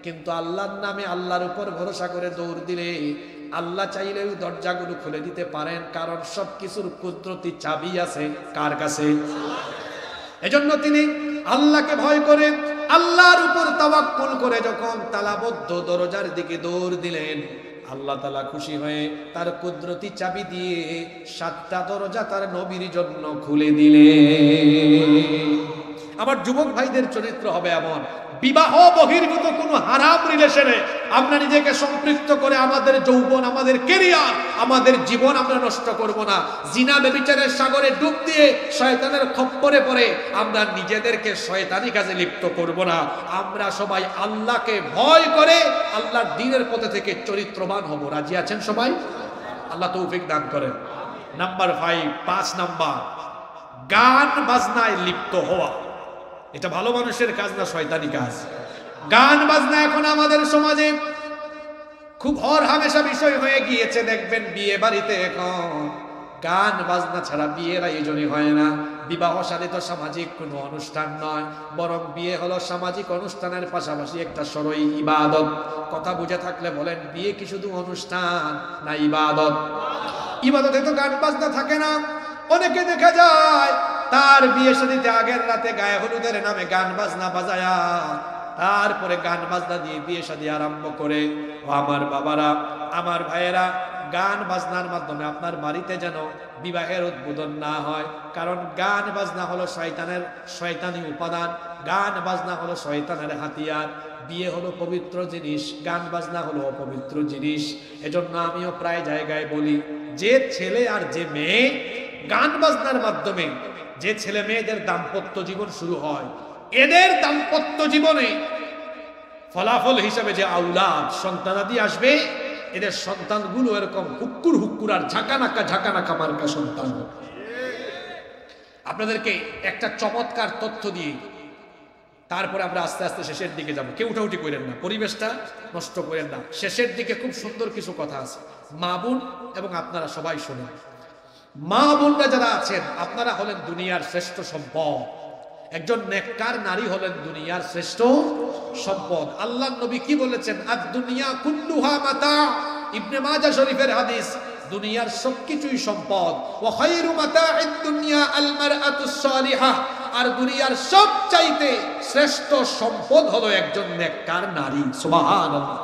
কিন্তু আল্লাহর নামে আল্লাহর উপর ভরসা করে দৌড় দিলে আল্লাহ চাইলে ওই দরজাগুলো খুলে দিতে পারেন, কারণ সবকিছুর কুদরতি চাবি আছে কার কাছে? এজন্য তিনি আল্লাহকে ভয় করে, আল্লাহর উপর তাওয়াক্কুল করে যখন তালাবদ্ধ দরজার দিকে দৌড় দিলেন, আল্লাহ তাআলা খুশি হয়ে তার কুদরতি চাবি দিয়ে 7টা দরজা তার নবীর জন্য খুলে দিলেন। আমার যুবক ভাইদের চরিত্র হবে এমন, বিবাহ বহির্ভূত কোনো হারাম রিলেশনে আমরা নিজেকে সম্পৃক্ত করে আমাদের যৌবন, আমাদের কেরিয়ার, আমাদের জীবন আমরা নষ্ট করব না। জিনা ব্যভিচারের সাগরে ডুব দিয়ে শয়তানের খপ্পরে পড়ে আমরা নিজেদেরকে শয়তানি কাজে লিপ্ত করব না। আমরা সবাই আল্লাহকে ভয় করে আল্লাহর দ্বীনের পথে থেকে চরিত্রবান হব। রাজি আছেন সবাই? আল্লাহ তৌফিক দান করেন। নাম্বার 5, 5 নাম্বার, গান বাজনায় লিপ্ত হওয়া। এটা ভালো মানুষের কাজ না শয়তানি কাজ? গান বাজনা এখন আমাদের সমাজে খুব হরহামেশা বিষয় হয়ে গিয়েছে। দেখবেন বিয়ে বাড়িতে এখন গান বাজনা ছাড়া বিয়ের আয়োজনই হয় না। বিবাহ সাধিত সামাজিক কোনো অনুষ্ঠান নয়, বরং বিয়ে হলো সামাজিক অনুষ্ঠানের পাশাপাশি একটা সরই ইবাদত। কথা বুঝে থাকলে বলেন, বিয়ে কি শুধু অনুষ্ঠান না ইবাদত? ইবাদতে তো গান বাজনা থাকে না। অনেকে দেখা যায় তার বিয়ে শাদীতে আগের রাতে গায়ে হলুদের নামে গান বাজনা বাজায়া তারপরে গান বাজনা দিয়ে বিয়ে শাদী আরম্ভ করে। ও আমার বাবারা, আমার ভাইয়েরা, গান বাজনার মাধ্যমে আপনার বাড়িতে যেন বিবাহের উদ্বোধন না হয়। কারণ গান বাজনা হলো শয়তানি উপাদান, গান বাজনা হলো শয়তানের হাতিয়ার। বিয়ে হলো পবিত্র জিনিস, গান বাজনা হলো অপবিত্র জিনিস। এজন্য আমিও প্রায় জায়গায় বলি, যে ছেলে আর যে মেয়ে গান বাজনার মাধ্যমে যে ছেলে মেয়েদের দাম্পত্য জীবন শুরু হয়, এদের দাম্পত্য জীবনে ফলাফল হিসাবে যে আউলাদ সন্তানাদি আসবে, এদের সন্তানগুলো এরকম হুক্কুর হুক্কুর আর ঝাঁকানাকা মার্কা সন্তান। আপনাদেরকে একটা চমৎকার তথ্য দিয়ে তারপরে আমরা আস্তে আস্তে শেষের দিকে যাব। কেউ উঠাউঠি করেন না, পরিবেশটা নষ্ট করেন না। শেষের দিকে খুব সুন্দর কিছু কথা আছে। মা বোন এবং আপনারা সবাই শোনেন। মা বোনরা যারা আছেন, আপনারা হলেন দুনিয়ার শ্রেষ্ঠ সম্পদ। একজন নেককার নারী হলেন দুনিয়ার শ্রেষ্ঠ সম্পদ। আল্লাহর নবী কি বলেছেন? আদ দুনিয়া কুল্লুহা মাতা। ইবনে মাজাহ শরীফের হাদিস, দুনিয়ার সবকিছুই সম্পদ। ওয়া খায়রু মাতা'আদ দুনিয়া আল মারআতুস সালিহা। আর দুনিয়ার সবচাইতে শ্রেষ্ঠ সম্পদ হলো একজন নেককার নারী। সুবহানাল্লাহ।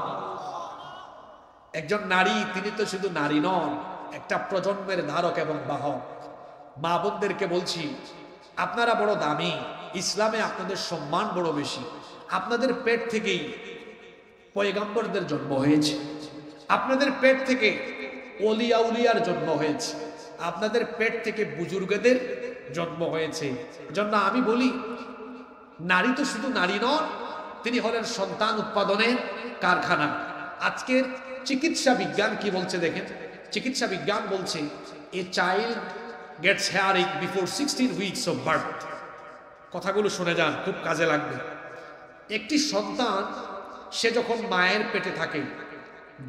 একজন নারী, তিনি তো শুধু নারী নন, একটা প্রজন্মের ধারক এবং বাহক। মা বোনদেরকে বলছি, আপনারা বড় দামি, ইসলামে আপনাদের সম্মান বড় বেশি। আপনাদের পেট থেকেই পয়গম্বরদের জন্ম হয়েছে, আপনাদের পেট থেকে ওলিয়া উলিয়ার জন্ম হয়েছে, আপনাদের পেট থেকে বুজুর্গদের জন্ম হয়েছে। জন্য আমি বলি, নারী তো শুধু নারী নন, তিনি হলেন সন্তান উৎপাদনের কারখানা। আজকের চিকিৎসা বিজ্ঞান কি বলছে দেখেন। চিকিৎসা বিজ্ঞান বলছে, a child gets hearing before 16 weeks of birth. কথাগুলো শুনে যান, খুব কাজে লাগবে। একটি সন্তান সে যখন মায়ের পেটে থাকে,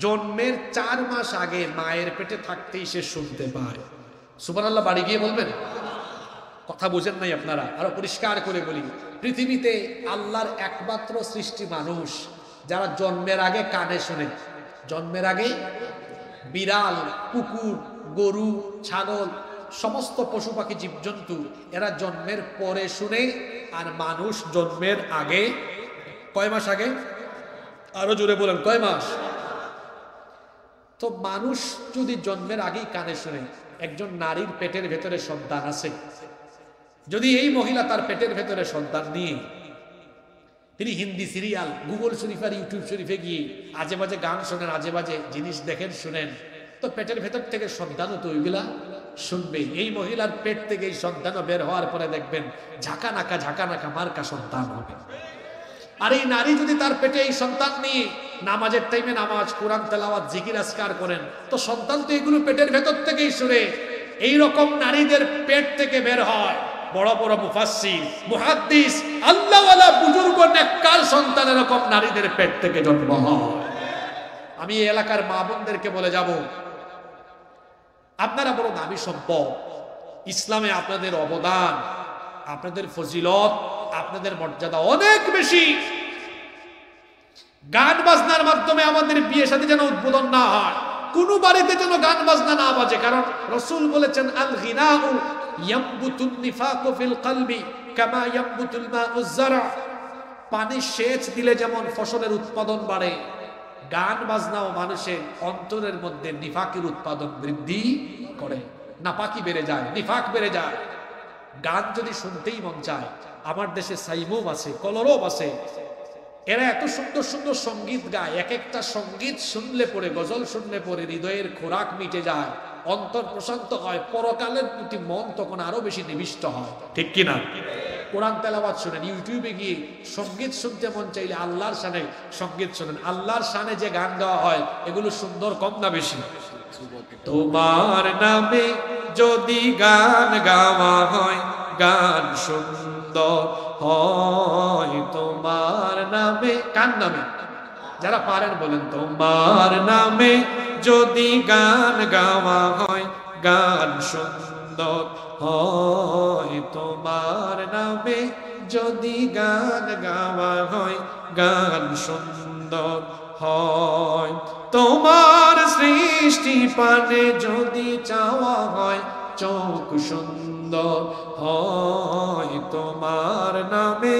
জন্মের 4 মাস আগে মায়ের পেটে থাকতেই সে শুনতে পায়। সুবহানাল্লাহ, বাড়ি গিয়ে বলবেন। কথা বুঝেন নাই আপনারা? আরো পরিষ্কার করে বলি, পৃথিবীতে আল্লাহর একমাত্র সৃষ্টি মানুষ যারা জন্মের আগে কানে শোনে। জন্মের আগে বিড়াল, কুকুর, গরু, ছাগল, সমস্ত পশু পাখি জীবজন্তু এরা জন্মের পরে শুনে। আর মানুষ জন্মের আগে কয় মাস আগে? আরো জোরে বলেন, কয় মাস? তো মানুষ যদি জন্মের আগেই কানে শুনে, একজন নারীর পেটের ভেতরে সন্তান আছে, যদি এই মহিলা তার পেটের ভেতরে সন্তান নিয়ে তিনি হিন্দি সিরিয়াল, গুগল শরীফ আর ইউটিউব শরীফে গিয়ে আজে বাজে গান শোনেন, আজে বাজে জিনিস দেখেন, শুনেন, তো পেটের ভেতর থেকে সন্তানও তো ওইগুলা শুনবে। এই মহিলার পেট থেকে এই সন্তানও বের হওয়ার পরে দেখবেন ঝাঁকানাকা মার্কা সন্তান হবে। আর এই নারী যদি তার পেটে এই সন্তান নিয়ে নামাজের টাইমে নামাজ, কোরআন তেলাওয়াত, জিকির আজকার করেন, তো সন্তান তো এগুলো পেটের ভেতর থেকেই শুনে। এইরকম নারীদের পেট থেকে বের হয় বড় বড় মুফাসসির, মুহাদ্দিস, আল্লাহওয়ালা বুজুর্গ নেককার সন্তান, এরকম নারীদের পেট থেকে জন্ম হয়। আমি এই এলাকার মা বোনদেরকে বলে যাব, আপনারা বড় দামি সম্পদ। ইসলামে আপনাদের অবদান, আপনাদের ফজিলত, আপনাদের মর্যাদা অনেক বেশি। গান বাজনার মাধ্যমে আমাদের বিয়ে শাদী যেন উদ্বোধন না হয়, কোন বাড়িতে যেন গান বাজনা না বাজে। কারণ রাসূল বলেছেন, আল গিনাউ ইয়ামবুতুন নিফাকু ফিল কলবি কামা ইয়ামবুতুল মাউজ যারা। পানি সেচ দিলে যেমন ফসলের উৎপাদন বাড়ে, গান বাজনাও মানুষের অন্তরের মধ্যে নিফাকের উৎপাদন বৃদ্ধি করে। নাপাকি বেড়ে যায়, নিফাক বেড়ে যায়। গান যদি শুনতেই মন চায়, আমার দেশে সাইমুম আছে, কলরব আছে, এরা এত সুন্দর সুন্দর সঙ্গীত গায়, এক একটা সঙ্গীত শুনলে পরে, গজল শুনলে পরে হৃদয়ের খোরাক মিটে যায়, অন্তর প্রশান্ত হয়, পরকালের প্রতি মন তখন আরো বেশি নিবিষ্ট হয়, ঠিক কিনা? কোরআন তেলাওয়াত শুনেন, ইউটিউবে গিয়ে সঙ্গীত শুনতে মন চাইলে আল্লাহর শানে সঙ্গীত শুনেন। আল্লাহর শানে যে গান গাওয়া হয় এগুলো সুন্দর কম না বেশি? তোমার নামে যদি গান গাওয়া হয়, গান সুন্দর হয় তোমার নামে। কার নামে? যারা পারেন বলেন, তোমার নামে যদি গান গাওয়া হয়, গান সুন্দর হয় তোমার নামে যদি গান গাওয়া হয়, গান সুন্দর হয়। তোমার সৃষ্টি পানে যদি চাওয়া হয়, চোখ সুন্দর হয় তোমার নামে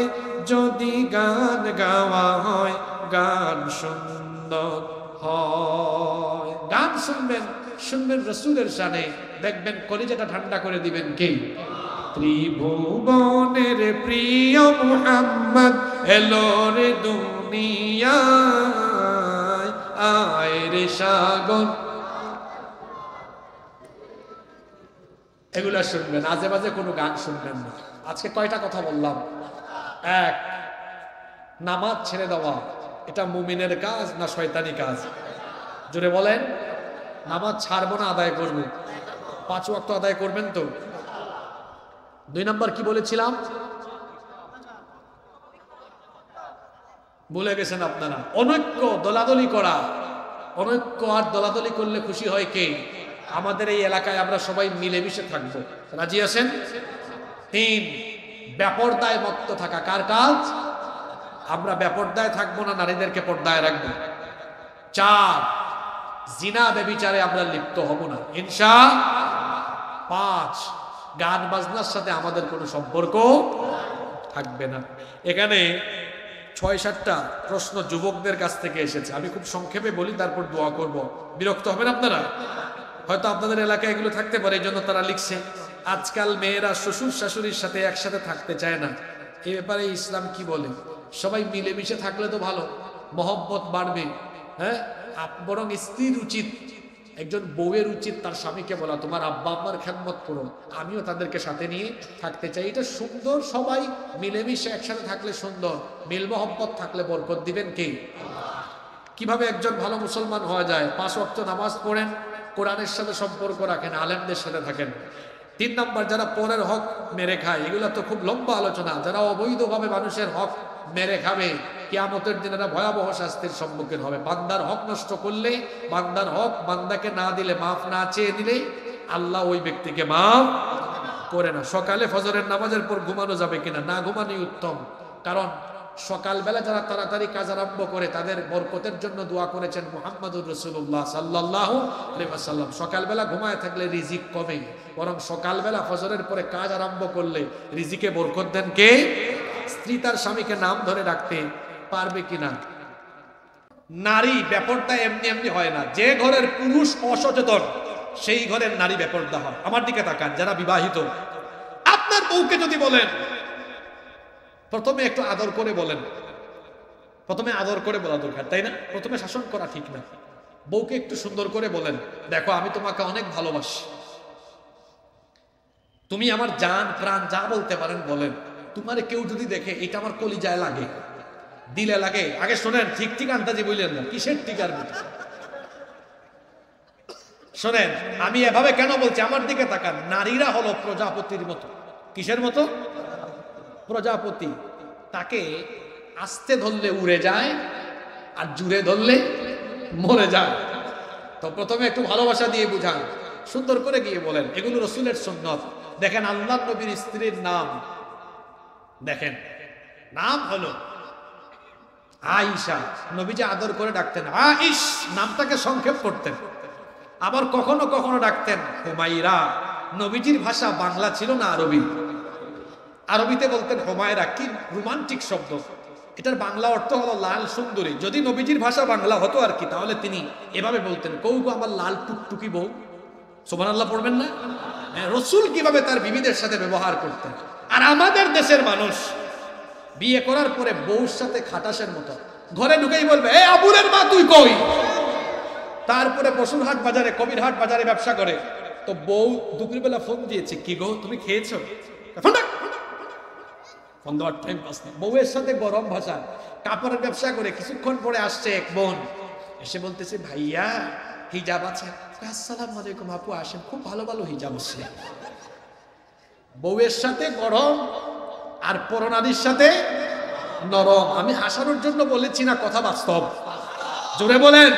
যদি গান গাওয়া হয়, গান সুন্দর হয়। গান শুনবেন, শুনবেন রসুলের শানে, দেখবেন কলিজাটা ঠান্ডা করে দিবেন কে? ত্রিভুবনের প্রিয় মুহাম্মদ এলো রে দুনিয়ায়, আয় রে সাগর। এগুলা শুনবেন, আজে বাজে কোনো গান শুনবেন না। আজকে কয়টা কথা বললাম? এক, নামাজ ছেড়ে দেওয়া এটা মুমিনের কাজ না শয়তানি কাজ? জোরে বলেন। নামাজ ছাড়বো না, আদায় করবো। 5 ওয়াক্ত আদায় করবেন তো? 2 নম্বর কি বলেছিলাম? ভুলে গেছেন আপনারা? অনৈক্য, দলাদলি করা। অনৈক্য আর দলাদলি করলে খুশি হয় কে? আমাদের এই এলাকায় আমরা সবাই মিলেমিশে থাকবো, রাজি আছেন? 3, বেপরদায় মত্ত থাকা। কার কাজ? আমরা বেপরদায় থাকবো না, নারীদেরকে পর্দায় রাখবো। 4, জিনা ব্যভিচারে আমরা লিপ্ত হব না ইনশাআল্লাহ। 5, গান বাজনার সাথে আমাদের কোনো সম্পর্ক থাকবে না। এখানে 6-7টা প্রশ্ন যুবকদের কাছ থেকে এসেছে, আমি খুব সংক্ষেপে বলি, তারপর দোয়া করব। বিরক্ত হবেন আপনারা? হয়তো আপনাদের এলাকায় এগুলো থাকতে পারে, এই জন্য তারা লিখছে। আজকাল মেয়েরা শ্বশুর শাশুড়ির সাথে একসাথে থাকতে চায় না, এ ব্যাপারে ইসলাম কি বলে? সবাই মিলেমিশে থাকলে তো ভালো, মহব্বত বাড়বে। হ্যাঁ, বরং স্ত্রীর উচিত, একজন বউয়ের উচিত তার স্বামীকে বলা, তোমার আব্বা আম্মার খেদমত করো, আমিও তাদেরকে সাথে নিয়ে থাকতে চাই। এটা সুন্দর, সবাই মিলেমিশে একসাথে থাকলে সুন্দর। মিল মহব্বত থাকলে বরকত দিবেন কে? কিভাবে একজন ভালো মুসলমান হওয়া যায়? 5 ওয়াক্ত নামাজ পড়েন, কোরআনের সাথে সম্পর্ক রাখেন, আলেমদের সাথে থাকেন। 3 নম্বর, যারা পরের হক মেরে খায়, এগুলো তো খুব লম্বা আলোচনা। যারা অবৈধভাবে মানুষের হক মেরে খাবে, কিয়ামতের দিন এরা ভয়াবহ শাস্তির সম্মুখীন হবে। বান্দার হক নষ্ট করলে, বান্দার হক বান্দাকে না দিলে, মাফ না চেয়ে দিলে, আল্লাহ ওই ব্যক্তিকে মাফ করে না। সকালে ফজরের নামাজের পর ঘুমানো যাবে কিনা? না ঘুমানোই উত্তম। কারণ সকালবেলা যারা তাড়াতাড়ি কাজ আরম্ভ করে তাদের বরকতের জন্য দোয়া করেছেন মুহাম্মদুর রাসূলুল্লাহ সাল্লাল্লাহু আলাইহি ওয়াসাল্লাম। সকালবেলা ঘুমায় থাকলে রিজিক কমে, বরং সকালবেলা ফজরের পরে কাজ আরম্ভ করলে রিজিকে বরকত দেন কে? স্ত্রী তার স্বামীকে নাম ধরে রাখতে পারবে কিনা? নারী ব্যাপারটা এমনি এমনি হয় না। যে ঘরের পুরুষ অসচেতন, সেই ঘরের নারী ব্যাপারটা হয়। আমার দিকে তাকান যারা বিবাহিত, আপনার বউকে যদি বলেন, প্রথমে একটু আদর করে বলেন। প্রথমে আদর করে বলা দরকার, তাই না? প্রথমে শাসন করা ঠিক না। বউকে একটু সুন্দর করে বলেন, দেখো আমি তোমাকে অনেক ভালোবাসি, তুমি আমার জান প্রাণ, যা বলতে পারেন বলেন। তোমার কেউ যদি দেখে, এটা আমার কলিজায় লাগে, দিলে লাগে। আগে শোনেন, ঠিক ঠিক আন্দাজি বললেন না, কিসের ঠিক আর শোনেন। আমি এভাবে কেন বলছি? আমার দিকে তাকান। নারীরা হলো প্রজাপতির মতো। কিসের মতো? প্রজাপতি। তাকে আস্তে ধরলে উড়ে যায়, আর জুড়ে ধরলে মরে যায়। তো প্রথমে একটু ভালোবাসা দিয়ে বুঝান, সুন্দর করে গিয়ে বলেন। এগুলো রাসূলের সুন্নাত। দেখেন আল্লাহর নবীর স্ত্রীর নাম, দেখেন নাম হলো আয়েশা। নবীজি আদর করে ডাকতেন আইশ, নামটাকে সংক্ষেপ করতেন। আবার কখনো কখনো ডাকতেন হুমায়রা। নবীজির ভাষা বাংলা ছিল না, আরবি। আরবিতে বলতেন হুমায়রা। কি রোমান্টিক শব্দ! এটার বাংলা অর্থ হলো লাল সুন্দরী। যদি নবীজির ভাষা বাংলা হতো আর কি, তাহলে তিনি এভাবে বলতেন, কৌ গো আমার লাল টুকটুকি বউ। সুবহানাল্লাহ পড়বেন না? রসুল কিভাবে তার বিবিদের সাথে ব্যবহার করতেন। আর আমাদের দেশের মানুষ বিয়ে করার পরে বউর সাথে খাটাসের মতো ঘরে ঢুকেই বলবে, এ আবুলের মা তুই কই। তারপরে বসুরহাট বাজারে, কবিরহাট বাজারে ব্যবসা করে, তো বউ দুপুরবেলা ফোন দিয়েছে, কি গো তুমি খেয়েছো? ফোন দেওয়ার টাইম পাস না। বউয়ের সাথে গরম ভাষা, কাপড়ের ব্যবসা করে কিছুক্ষণ পরে আসছে এক বোন, এসে বলতেছে, ভাইয়া হিজাব আছে? আসসালামু আলাইকুম আপু, আসেন, খুব ভালো ভালো হিজাব আছে। বউয়ের সাথে গরম আর পরনারীর সাথে নরম। আমি হাসানোর জন্য বলেছি না, কথা বাস্তব। জোরে বলেন।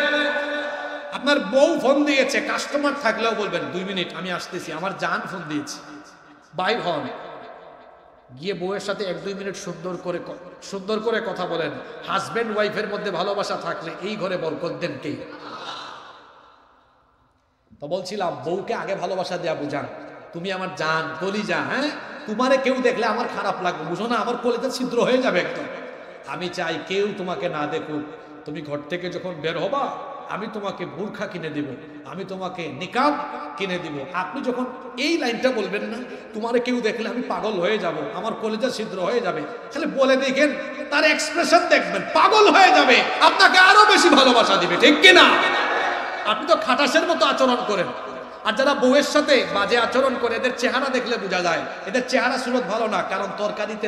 আপনার বউ ফোন দিয়েছে, কাস্টমার থাকলেও বলবেন 2 মিনিট আমি আসতেছি, আমার জান ফোন দিয়েছে, বাইর হন। গিয়ে বউয়ের সাথে 1-2 মিনিট সুন্দর করে কথা বলেন। হাজবেন্ড ওয়াইফের মধ্যে ভালোবাসা থাকলে এই ঘরে বরকত দেন কে? তো বলছিলাম, বউকে আগে ভালোবাসা দেয়া বুঝান, তুমি আমার জান, কলিজা। হ্যাঁ, তোমারে কেউ দেখলে আমার খারাপ লাগবে, বুঝো না, আমার কলিজা ছিদ্র হয়ে যাবে একদম। আমি চাই কেউ তোমাকে না দেখুক। তুমি ঘর থেকে যখন বের হবা, আমি তোমাকে বুরখা কিনে দিব, আমি তোমাকে নিকাব কিনে দিব। আপনি যখন এই লাইনটা বলবেন না, তোমারে কেউ দেখলে আমি পাগল হয়ে যাব, আমার কলিজা ছিদ্র হয়ে যাবে, তাহলে বলে দেখেন, তার এক্সপ্রেশন দেখবেন, পাগল হয়ে যাবে, আপনাকে আরো বেশি ভালোবাসা দিবে, ঠিক কিনা? আপনি তো খাটাসের মতো আচরণ করেন। আর যারা বউয়ের সাথে বাজে আচরণ করে, এদের চেহারা দেখলে বোঝা যায় এদের চেহারা সুরত ভালো না, কারণ তরকারিতে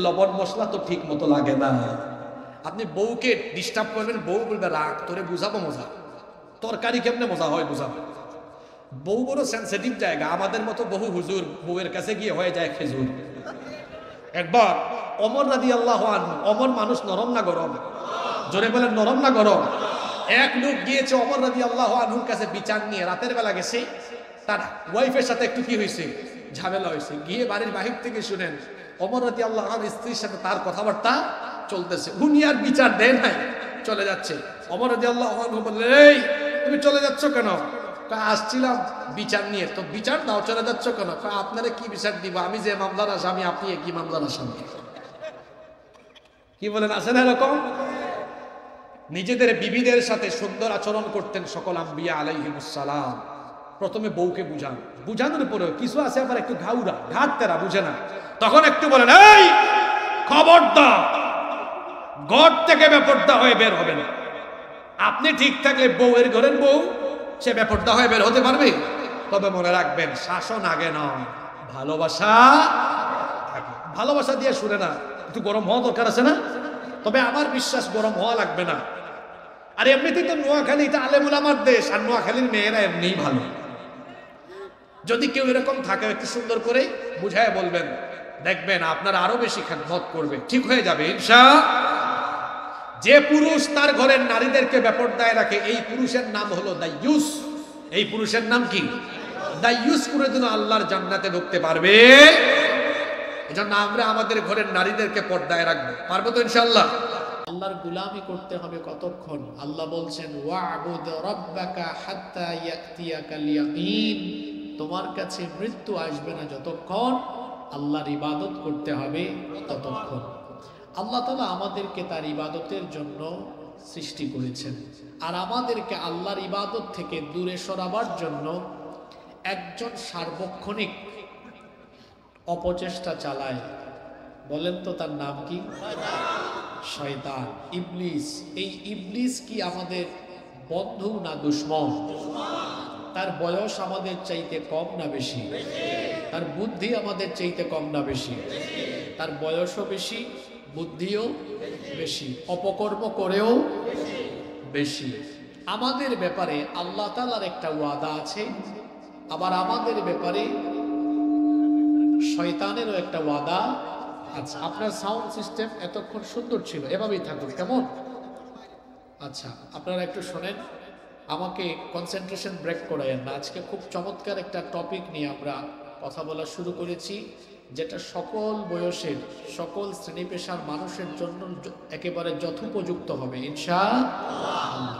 লবণ মশলা তো ঠিক মতো লাগে না। আপনি বউকে ডিস্টার্ব করবেন, বউ বলবে রাগ, তোরে বুঝাবো মজা, তরকারি কেমনে মজা হয় বুঝাবো। বউ বড় সেন্সিটিভ জায়গা, আমাদের মতো বহু হুজুর বউয়ের কাছে গিয়ে হয়ে যায় খেজুর। একবার ওমর রাদিয়াল্লাহু আনহু, ওমর মানুষ নরম না গরম? জোরে বলেন, নরম না গরম? এক লোক গিয়েছে ওমর রাদিয়াল্লাহু আনহুর কাছে বিচার নিয়ে, রাতের বেলা গেছে, তার ওয়াইফের সাথে একটু কি হয়েছে, ঝামেলা হয়েছে। গিয়ে বাড়ির বাহির থেকে শুনেন ওমর রাদিয়াল্লাহু আনহুর স্ত্রীর সাথে তার কথাবার্তা চলতেছে, উনি আর বিচার দেন নাই, চলে যাচ্ছে। ওমর রাদিয়াল্লাহু আনহু বললেন, এই তুমি চলে যাচ্ছ কেন? আসছিলাম বিচার নিয়ে। তো বিচার দাও, চলে যাচ্ছ কেন? আপনারা কি বিচার দিব, আমি যে মামলার আসামি, আপনি কি মামলার আসামি? কি বলেন, আছে না এরকম? নিজেদের বিবিদের সাথে সুন্দর আচরণ করতেন সকল আম্বিয়া আলাইহিমুস সালাম। প্রথমে বউকে বুঝান, বুঝানোর পরে কিছু আছে আবার একটু ঘাউরা, ঘাটতেরা, বুঝে না, তখন একটু বলেন, এই খবরদার, ঘর থেকে বেপরদা হয়ে বের হবে না। আপনি ঠিক থাকলে বউয়ের ঘরের বউ সে বেপরদা হয়ে বের হতে পারবে? তবে মনে রাখবেন, শাসন আগে নয়, ভালোবাসা আগে। ভালোবাসা দিয়ে শুনে না, একটু গরম হওয়া দরকার আছে না? তবে আমার বিশ্বাস গরম হওয়া লাগবে না। আর এমনিতেই তো নোয়াখালী এটা আলেমুল আমার দেশ, আর নোয়াখালীর মেয়েরা এমনিই ভালো। যদি কেউ এরকম থাকে, একটু সুন্দর করে বুঝায় বলবেন, দেখবেন আপনার আরো বেশি খেদমত করবে, ঠিক হয়ে যাবে ইনশাআল্লাহ। যে পুরুষ তার ঘরের নারীদেরকে বেপরদায় রাখে, এই পুরুষের নাম হলো দাইয়ুস। এই পুরুষের নাম কি? দাইয়ুস। করে দিন আল্লাহর জান্নাতে ঢুকতে পারবে। এজন্য আমরা আমাদের ঘরের নারীদেরকে পর্দায় রাখবো, পারবো তো ইনশাআল্লাহ। আল্লাহর গোলামি করতে হবে কতক্ষণ? আল্লাহ বলছেন, ওয়া'বুদ রাব্বাকা হাত্তা ইয়াতিয়াকাল ইয়াকিন। তোমার কাছে মৃত্যু আসবে না যতক্ষণ আল্লাহর ইবাদত করতে হবে ততক্ষণ। আল্লাহ তাআলা আমাদেরকে তার ইবাদতের জন্য সৃষ্টি করেছেন, আর আমাদেরকে আল্লাহর ইবাদত থেকে দূরে সরাবার জন্য একজন সার্বক্ষণিক অপচেষ্টা চালায়। বলেন তো তার নাম কি? শয়তান, ইবলিস। এই ইবলিস কি আমাদের বন্ধু না দুশমন? তার বয়স আমাদের চাইতে কম না বেশি? তার বুদ্ধি আমাদের চাইতে কম না বেশি? তার বয়সও বেশি, বুদ্ধিও বেশি, অপকর্ম করেও বেশি। আমাদের ব্যাপারে আল্লাহ তাআলার একটা ওয়াদা আছে, আবার আমাদের ব্যাপারে শয়তানেরও একটা ওয়াদা আছে। আপনার সাউন্ড সিস্টেম এতক্ষণ সুন্দর ছিল, এভাবেই থাকুক, কেমন? আচ্ছা, আপনারা একটু শোনেন, আমাকে কনসেন্ট্রেশন ব্রেক করায়েন না। আজকে খুব চমৎকার একটা টপিক নিয়ে আমরা কথা বলা শুরু করেছি, যেটা সকল বয়সের, সকল শ্রেণী পেশার মানুষের জন্য একেবারে যথোপযুক্ত হবে ইনশাআল্লাহ।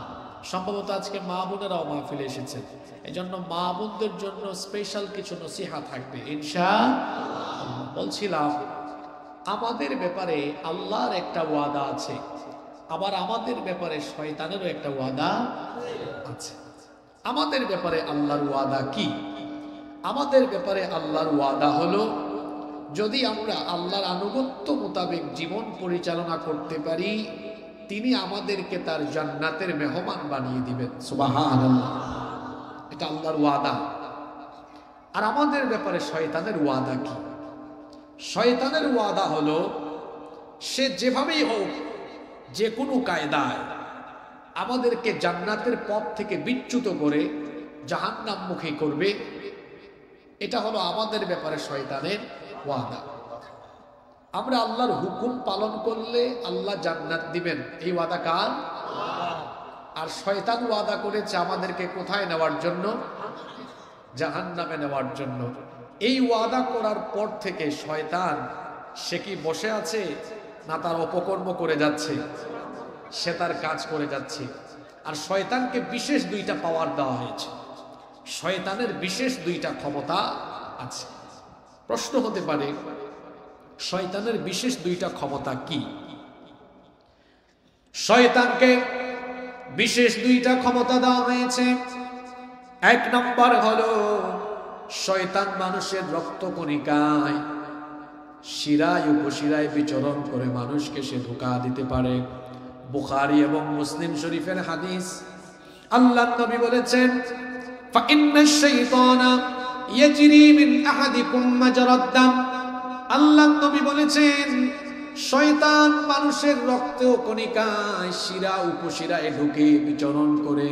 সম্ভবত আজকে মা বোনেরাও মাহফিলে এসেছেন, এজন্য মা বোনদের জন্য স্পেশাল কিছু নসিহা থাকবে ইনশাআল্লাহ। বলছিলাম, আমাদের ব্যাপারে আল্লাহর একটা ওয়াদা আছে, আবার আমাদের ব্যাপারে শয়তানেরও একটা ওয়াদা আছে। আমাদের ব্যাপারে আল্লাহর ওয়াদা কি? আমাদের ব্যাপারে আল্লাহর ওয়াদা হলো, যদি আমরা আল্লাহর আনুগত্য মোতাবেক জীবন পরিচালনা করতে পারি, তিনি আমাদেরকে তার জান্নাতের মেহমান বানিয়ে দিবেন। সুবহানাল্লাহ, এটা আল্লাহর ওয়াদা। আর আমাদের ব্যাপারে শয়তানের ওয়াদা কি? শয়তানের ওয়াদা হলো, সে যেভাবেই হোক, যে কোনো কায়দায় আমাদেরকে জান্নাতের পথ থেকে বিচ্যুত করে জাহান্নামমুখী করবে। এটা হলো আমাদের ব্যাপারে শয়তানের ওয়াদা। আমরা আল্লাহর হুকুম পালন করলে আল্লাহ জান্নাত দিবেন, এই ওয়াদা কার? আর শয়তান ওয়াদা করেছে আমাদেরকে কোথায় নেওয়ার জন্য? জাহান্নামে নেওয়ার জন্য। এই ওয়াদা করার পর থেকে শয়তান, সে কি বসে আছে না তার অপকর্ম করে যাচ্ছে? সে তার কাজ করে যাচ্ছে। আর শয়তানকে বিশেষ দুইটা পাওয়ার দেওয়া হয়েছে, শয়তানের বিশেষ দুইটা ক্ষমতা আছে। প্রশ্ন হতে পারে, শয়তানের বিশেষ দুইটা ক্ষমতা কি? শয়তানকে বিশেষ দুইটা ক্ষমতা দেওয়া হয়েছে। এক নম্বর হলো, শয়তান মানুষের রক্তকণিকায়, শিরায় উপশিরায় বিচরণ করে মানুষকে সে ধোঁকা দিতে পারে। বুখারী এবং মুসলিম শরীফের হাদিস, আল্লাহর নবী বলেছেন, ফাইন্নাশ শাইতানা ইয়াজরি মিন আহাদিকুম মাজরাদ দাম। আল্লাহর নবী বলেছেন, শয়তান মানুষের রক্ত কণিকায়, শিরা উপশিরায় ঢুকে বিচরণ করে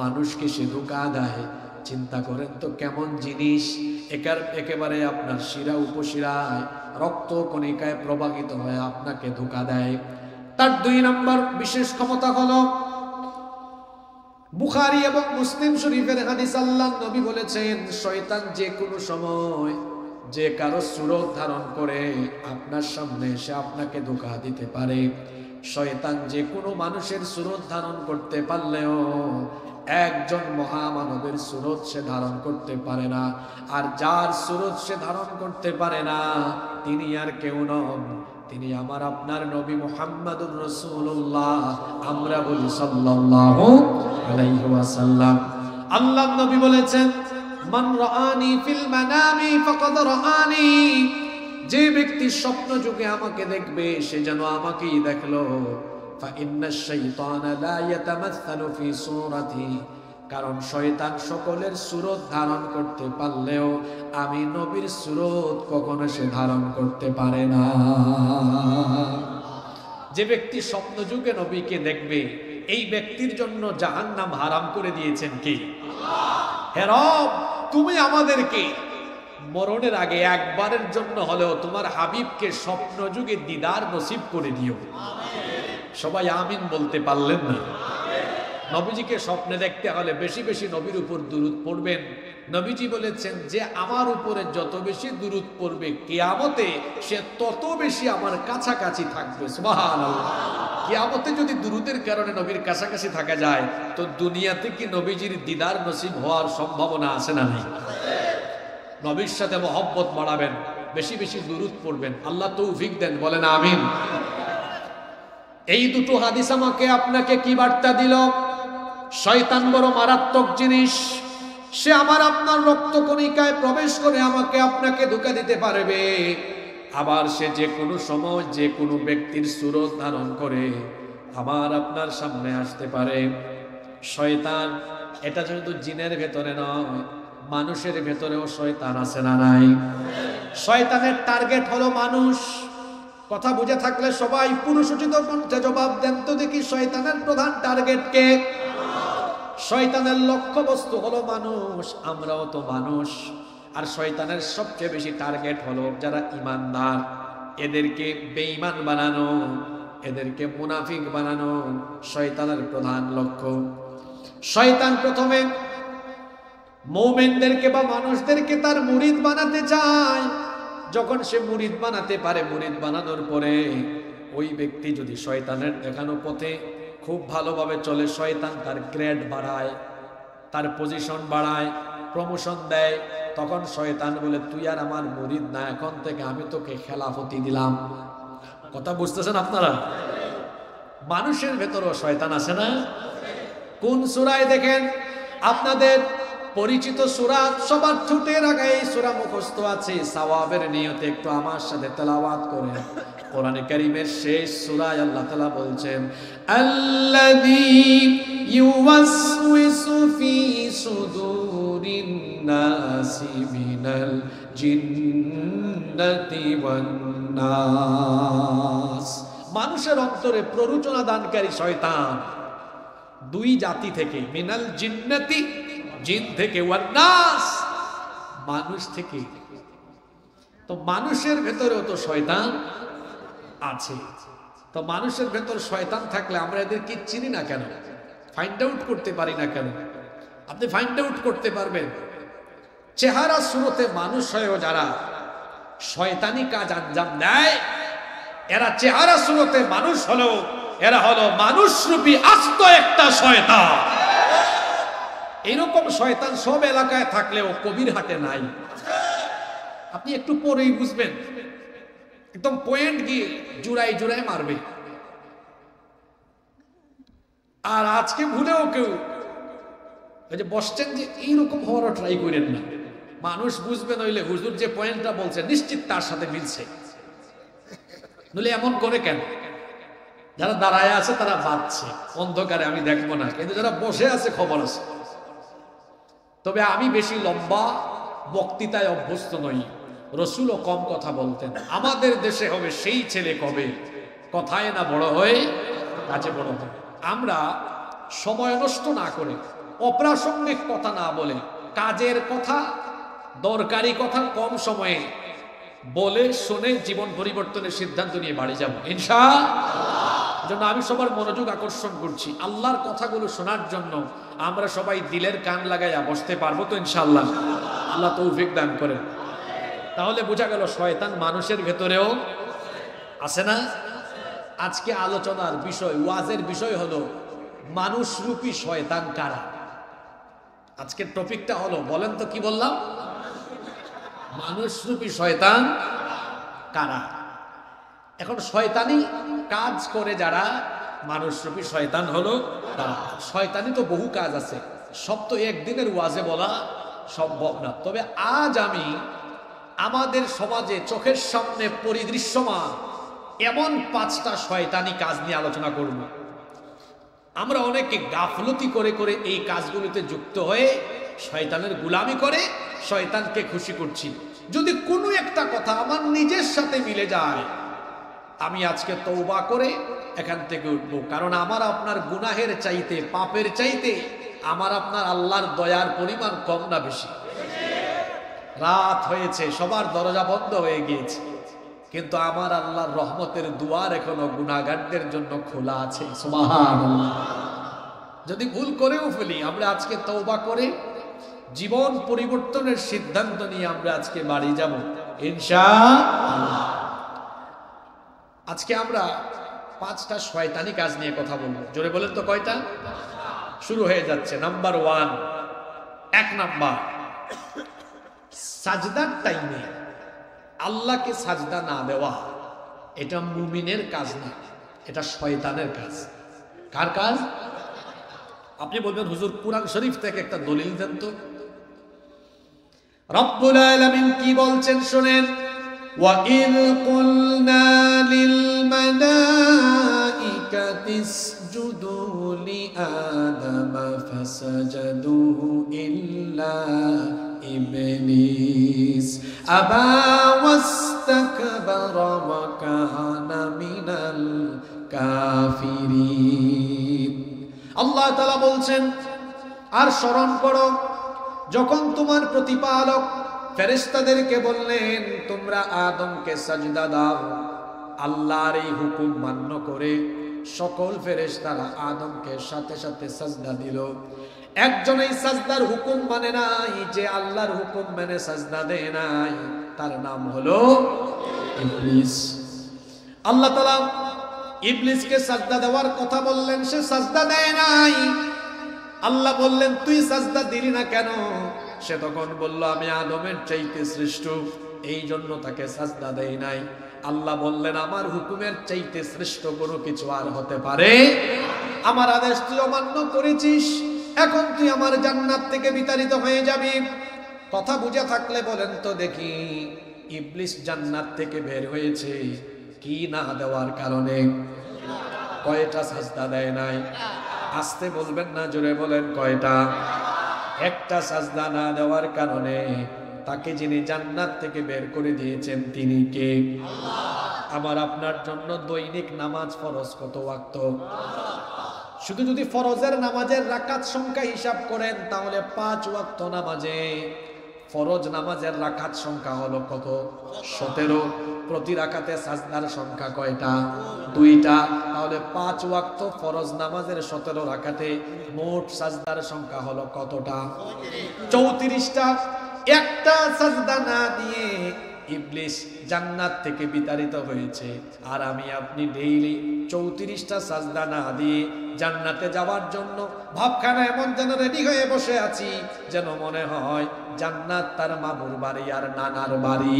মানুষকে সে ধোঁকা দেয়। চিন্তা করেন তো কেমন জিনিস, একেবারে আপনার শিরা উপশিরায় রক্ত কণিকায় প্রবাহিত হয়ে আপনাকে ধোঁকা দেয়। তার দুই নম্বর বিশেষ ক্ষমতা হলো, বুখারী এবং মুসলিম শরীফের হাদিস, আল্লাহর নবী বলেছেন, শয়তান যে কোনো সময় যে কারো সুরত ধারণ করে আপনার সামনে এসে আপনাকে ধোঁকা দিতে পারে। শয়তান যে কোনো মানুষের সুরত ধারণ করতে পারলেও একজন মহামানবের সুরত সে ধারণ করতে পারে না। আর যার সুরত সে ধারণ করতে পারে না, তিনি আর কেউ নন, তিনি আমার আপনার নবী মুহাম্মাদুর রাসূলুল্লাহ। আমরা বলি সাল্লাল্লাহু আলাইহি ওয়াসাল্লাম। আল্লাহর নবী বলেছেন, মান রাআনি ফিল মানামি ফাকাদ রাআনি। যে ব্যক্তি স্বপ্ন যুগে আমাকে দেখবে, সে যেন আমাকেই দেখলো। ফাইন্নাশ শাইতানা লা ইয়াতামাসসালু ফি সূরাতি। কারণ শয়তান সকলের সুরত ধারণ করতে পারলেও আমি নবীর সুরত কখনো সে ধারণ করতে পারে না। যে ব্যক্তি স্বপ্ন যুগে নবীকে দেখবে, এই ব্যক্তির জন্য জাহান্নাম হারাম করে দিয়েছেন কে? হে রব, তুমি আমাদেরকে মরণের আগে একবারের জন্য হলেও তোমার হাবিবকে স্বপ্ন যুগে দিদার নসিব করে দিও। সবাই আমিন বলতে পারলেন না? নবীজিকে স্বপ্নে দেখতে হলে বেশি বেশি নবীর উপর দুরূদ পড়বেন। নবীজি বলেছেন, যে আমার উপরে যত বেশি দুরূদ পড়বে কিয়ামতে সে তত বেশি আমার কাছাকাছি থাকবে। সুবহানাল্লাহ। কিয়ামতে যদি দুরূদের কারণে নবীর কাছাকাছি থাকা যায়, তো দুনিয়াতে কি নবীজির দিদার নসিব হওয়ার সম্ভাবনা আছে না নেই? নবীর সাথে মহব্বত বাড়াবেন, বেশি বেশি দুরূদ পড়বেন। আল্লাহ তৌফিক দেন, বলেন আমিন। এই দুটো হাদিস আমাকে আপনাকে কি বার্তা দিল? শয়তান বড় মারাত্মক জিনিস। সে আমার আপনার রক্তকণিকায় প্রবেশ করে আমাকে আপনাকে ধোঁকা দিতে পারবে। আবার সে যে কোনো সময় যে কোনো ব্যক্তির সুরত ধারণ করে আমার আপনার সামনে আসতে পারে। শয়তান এটা শুধু জিনের ভেতরে নয়, মানুষের ভেতরেও শয়তান আছে না নাই? শয়তানের টার্গেট হলো মানুষ। কথা বুঝে থাকলে সবাই পুরুষোচিত কণ্ঠে জবাব দেন তো দেখি, শয়তানের প্রধান টার্গেট কে? শয়তানের লক্ষ্য বস্তু হলো মানুষ। আমরাও তো মানুষ। আর শয়তানের সবচেয়ে বেশি টার্গেট হলো যারা ঈমানদার, এদেরকে বেঈমান বানানো, এদেরকে মুনাফিক বানানো শয়তানের প্রধান লক্ষ্য। শয়তান প্রথমে মুমিনদেরকে বা মানুষদেরকে তার মুরিদ বানাতে চায়। যখন সে মুরিদ বানাতে পারে, মুরিদ বানানোর পরে ওই ব্যক্তি যদি শয়তানের দেখানো পথে খুব ভালোভাবে চলে, শয়তান তার গ্রেড বাড়ায়, তার পজিশন বাড়ায়, প্রমোশন দেয়। তখন শয়তান বলে, তুই আর আমার মুরিদ না, এখন থেকে আমি তোকে খেলাফতি দিলাম। কথা বুঝতেছেন আপনারা? মানুষের ভেতরও শয়তান আছে না? কোন সূরায় দেখেন, আপনাদের পরিচিত সূরা, সবার ঠোঁটের আগে এই সূরা মুখস্থ আছে, সওয়াবের নিয়তে একটু আমার সাথে তেলাওয়াত করেন। কোরআনে কারীমের শেষ সূরায় আল্লাহ তাআলা বলছেন, আল্লাযী ইউওয়াসউইসু ফি সুদুরিন নাসি মিনাল জিন্নাতি ওয়ান নাস। মানুষের অন্তরে প্ররোচনা দানকারী শয়তান দুই জাতি থেকে, মিনাল জিন্নাতি, জিন থেকে, ওয়ান নাস, মানুষ থেকে। তো মানুষের ভেতরেও তো শয়তান আছে। তো মানুষের ভেতর শয়তান থাকলে আমরা এদেরকে চিনি না কেন, ফাইন্ড আউট করতে পারি না কেন? আপনি ফাইন্ড আউট করতে পারবেন। চেহারা সুরতে মানুষ হয়েও যারা শয়তানি কাজ আঞ্জাম দেয়, এরা চেহারা সুরতে মানুষ হলেও এরা হলো মানুষরূপী আস্ত একটা শয়তান। এইরকম শয়তান সব এলাকায় থাকলেও কবিরহাটে নাই। আপনি একটু পরেই বুঝবেন, একদম পয়েন্ট গিয়ে জুড়াই জুড়াই মারবে। আর আজকে ভুলেও কেউ ওই যে বসছেন যে এইরকম হওয়ারও ট্রাই করেন না। মানুষ বুঝবে নইলে হুজুর যে পয়েন্টটা বলছে নিশ্চিত তার সাথে মিলছে, নইলে এমন করে কেন? যারা দাঁড়ায় আছে তারা বাঁচছে অন্ধকারে, আমি দেখবো না, কিন্তু যারা বসে আছে খবর আছে। তবে আমি বেশি লম্বা বক্তৃতায় অভ্যস্ত নই। রসুলও কম কথা বলতেন। আমাদের দেশে হবে সেই ছেলে কবে কথায় না বড় হয়ে কাজে বড় হবে। আমরা সময় নষ্ট না করে, অপ্রাসঙ্গিক কথা না বলে, কাজের কথা, দরকারি কথা কম সময়ে বলে শুনে জীবন পরিবর্তনের সিদ্ধান্ত নিয়ে বাড়ি যাব ইনশাআল্লাহ। জন্য আমি সবার মনোযোগ আকর্ষণ করছি আল্লাহর কথাগুলো শোনার জন্য। আমরা সবাই দিলের কান লাগাইয়া বসতে পারবো তো ইনশাআল্লাহ? আল্লাহ তৌফিক দান করেন। তাহলে বোঝা গেল শয়তান মানুষের ভেতরেও আছে না? আজকে আলোচনার বিষয়, ওয়াজের বিষয় হলো মানুষরূপী শয়তান কারা। আজকের টপিকটা হলো, বলেন তো কি বললাম? মানুষরূপী শয়তান কারা। এখন শয়তানি কাজ করে যারা মানুষরূপী শয়তান হলো তারা। শয়তানি তো বহু কাজ আছে, সব তো একদিনের ওয়াজে বলা সম্ভব না। তবে আজ আমি আমাদের সমাজে চোখের সামনে পরিদৃশ্যমান এমন 5টা শয়তানি কাজ নিয়ে আলোচনা করব। আমরা অনেকে গাফলতি করে করে এই কাজগুলোতে যুক্ত হয়ে শয়তানের গোলামি করে শয়তানকে খুশি করছি। যদি কোনো একটা কথা আমার নিজের সাথে মিলে যায়, আমি আজকে তওবা করে এখান থেকে উঠবো। কারণ আমার আপনার গুনাহের চাইতে, পাপের চাইতে আমার আপনার আল্লাহর দয়ার পরিমাণ কম না বেশি? রাত হয়েছে, সবার দরজা বন্ধ হয়ে গিয়েছে, কিন্তু আমার আল্লাহর রহমতের দুয়ার এখনো গুনাহগারদের জন্য খোলা আছে। সুবহানাল্লাহ। যদি ভুল করেও ফেলি, আমরা আজকে তওবা করে জীবন পরিবর্তনের সিদ্ধান্ত নিয়ে আমরা আজকে বাড়ি যাব ইনশাআল্লাহ। আজকে আমরা 5টা শয়তানি কাজ নিয়ে কথা বলবো। জোরে বলেন তো কয়টা? শুরু হয়ে যাচ্ছে। নাম্বার 1, 1 নাম্বার, সাজদার টাইমে আল্লাহকে সাজদা না দেওয়া। এটা মুমিনের কাজ না, এটা শয়তানের কাজ। কার কাজ? আপনি বলবেন হুজুর কুরআন শরীফ থেকে একটা দলিল দেন তো। রব্বুল আলামিন কি বলছেন শুনেন। وَإِذْ قُلْنَا لِلْمَلَائِكَةِ اسْجُدُوا لِآدَمَ فَسَجَدُوا إِلَّا إِبْلِيسَ أَبَى وَاسْتَكْبَرَ وَكَانَ مِنَ الْكَافِرِينَ। আল্লাহ তাআলা বলছেন, আর স্মরণ করো যখন তোমার প্রতিপালক ফেরেশতাদেরকে বললেন তোমরা আদমকে সাজদা দাও। আল্লাহর এই হুকুম মান্য করে সকল ফেরেশতারা আদমকে সাথে সাথে সাজদা দিল। একজন এই সাজদার হুকুম মানে নাই, যে আল্লাহর হুকুম মেনে সাজদা দেয় নাই, তার নাম হলো ইবলিস। আল্লাহ তাআলা ইবলিসকে সাজদা দেওয়ার কথা বললেন, সে সাজদা দেয় নাই। আল্লাহ বললেন তুই সাজদা দিলি না কেন? সে তখন বলল আমি আদমের চাইতে শ্রেষ্ঠ, এই জন্য তাকে সাজদা দেই নাই। আল্লাহ বললেন আমার হুকুমের চাইতে শ্রেষ্ঠ কোনো কিছু আর হতে পারে? আমার আদেশ তুই অমান্য করেছিস, এখন তুই আমার জান্নাত থেকে বিতাড়িত হয়ে যাবি। কথা বুঝে থাকলে বলেন তো দেখি, ইবলিস জান্নাত থেকে বের হয়েছে কি না দেওয়ার কারণে? কয়টা সাজদা দেয় নাই? আস্তে বলবেন না, জোরে বলেন কয়টা? একটা সাজদা না দেওয়ার কারণে তাকে যিনি জান্নাত থেকে বের করে দিয়েছেন তিনি কে? আমার আপনার জন্য দৈনিক নামাজ ফরজ কত ওয়াক্ত? শুধু যদি ফরজের নামাজের রাকাত সংখ্যা হিসাব করেন তাহলে 5 ওয়াক্ত নামাজে ফরজ নামাজের রাকাত সংখ্যা হলো কত? 17। প্রতি রাকাতে সাজদার সংখ্যা কয়টা? 2টা। তাহলে 5 ওয়াক্ত ফরজ নামাজের 17 রাকাতে মোট সাজদার সংখ্যা হলো কতটা? 34টা। একটা সাজদা না দিয়ে ইবলিস জান্নাত থেকে বিতাড়িত হয়েছে, আর আমি আপনি ডেইলি 34টা সাজদা না দিয়ে জান্নাতে যাওয়ার জন্য ভাবখানা এমন যেন রেডি হয়ে বসে আছি, যেন মনে হয় জান্নাত তার মামুর বাড়ি আর নানার বাড়ি।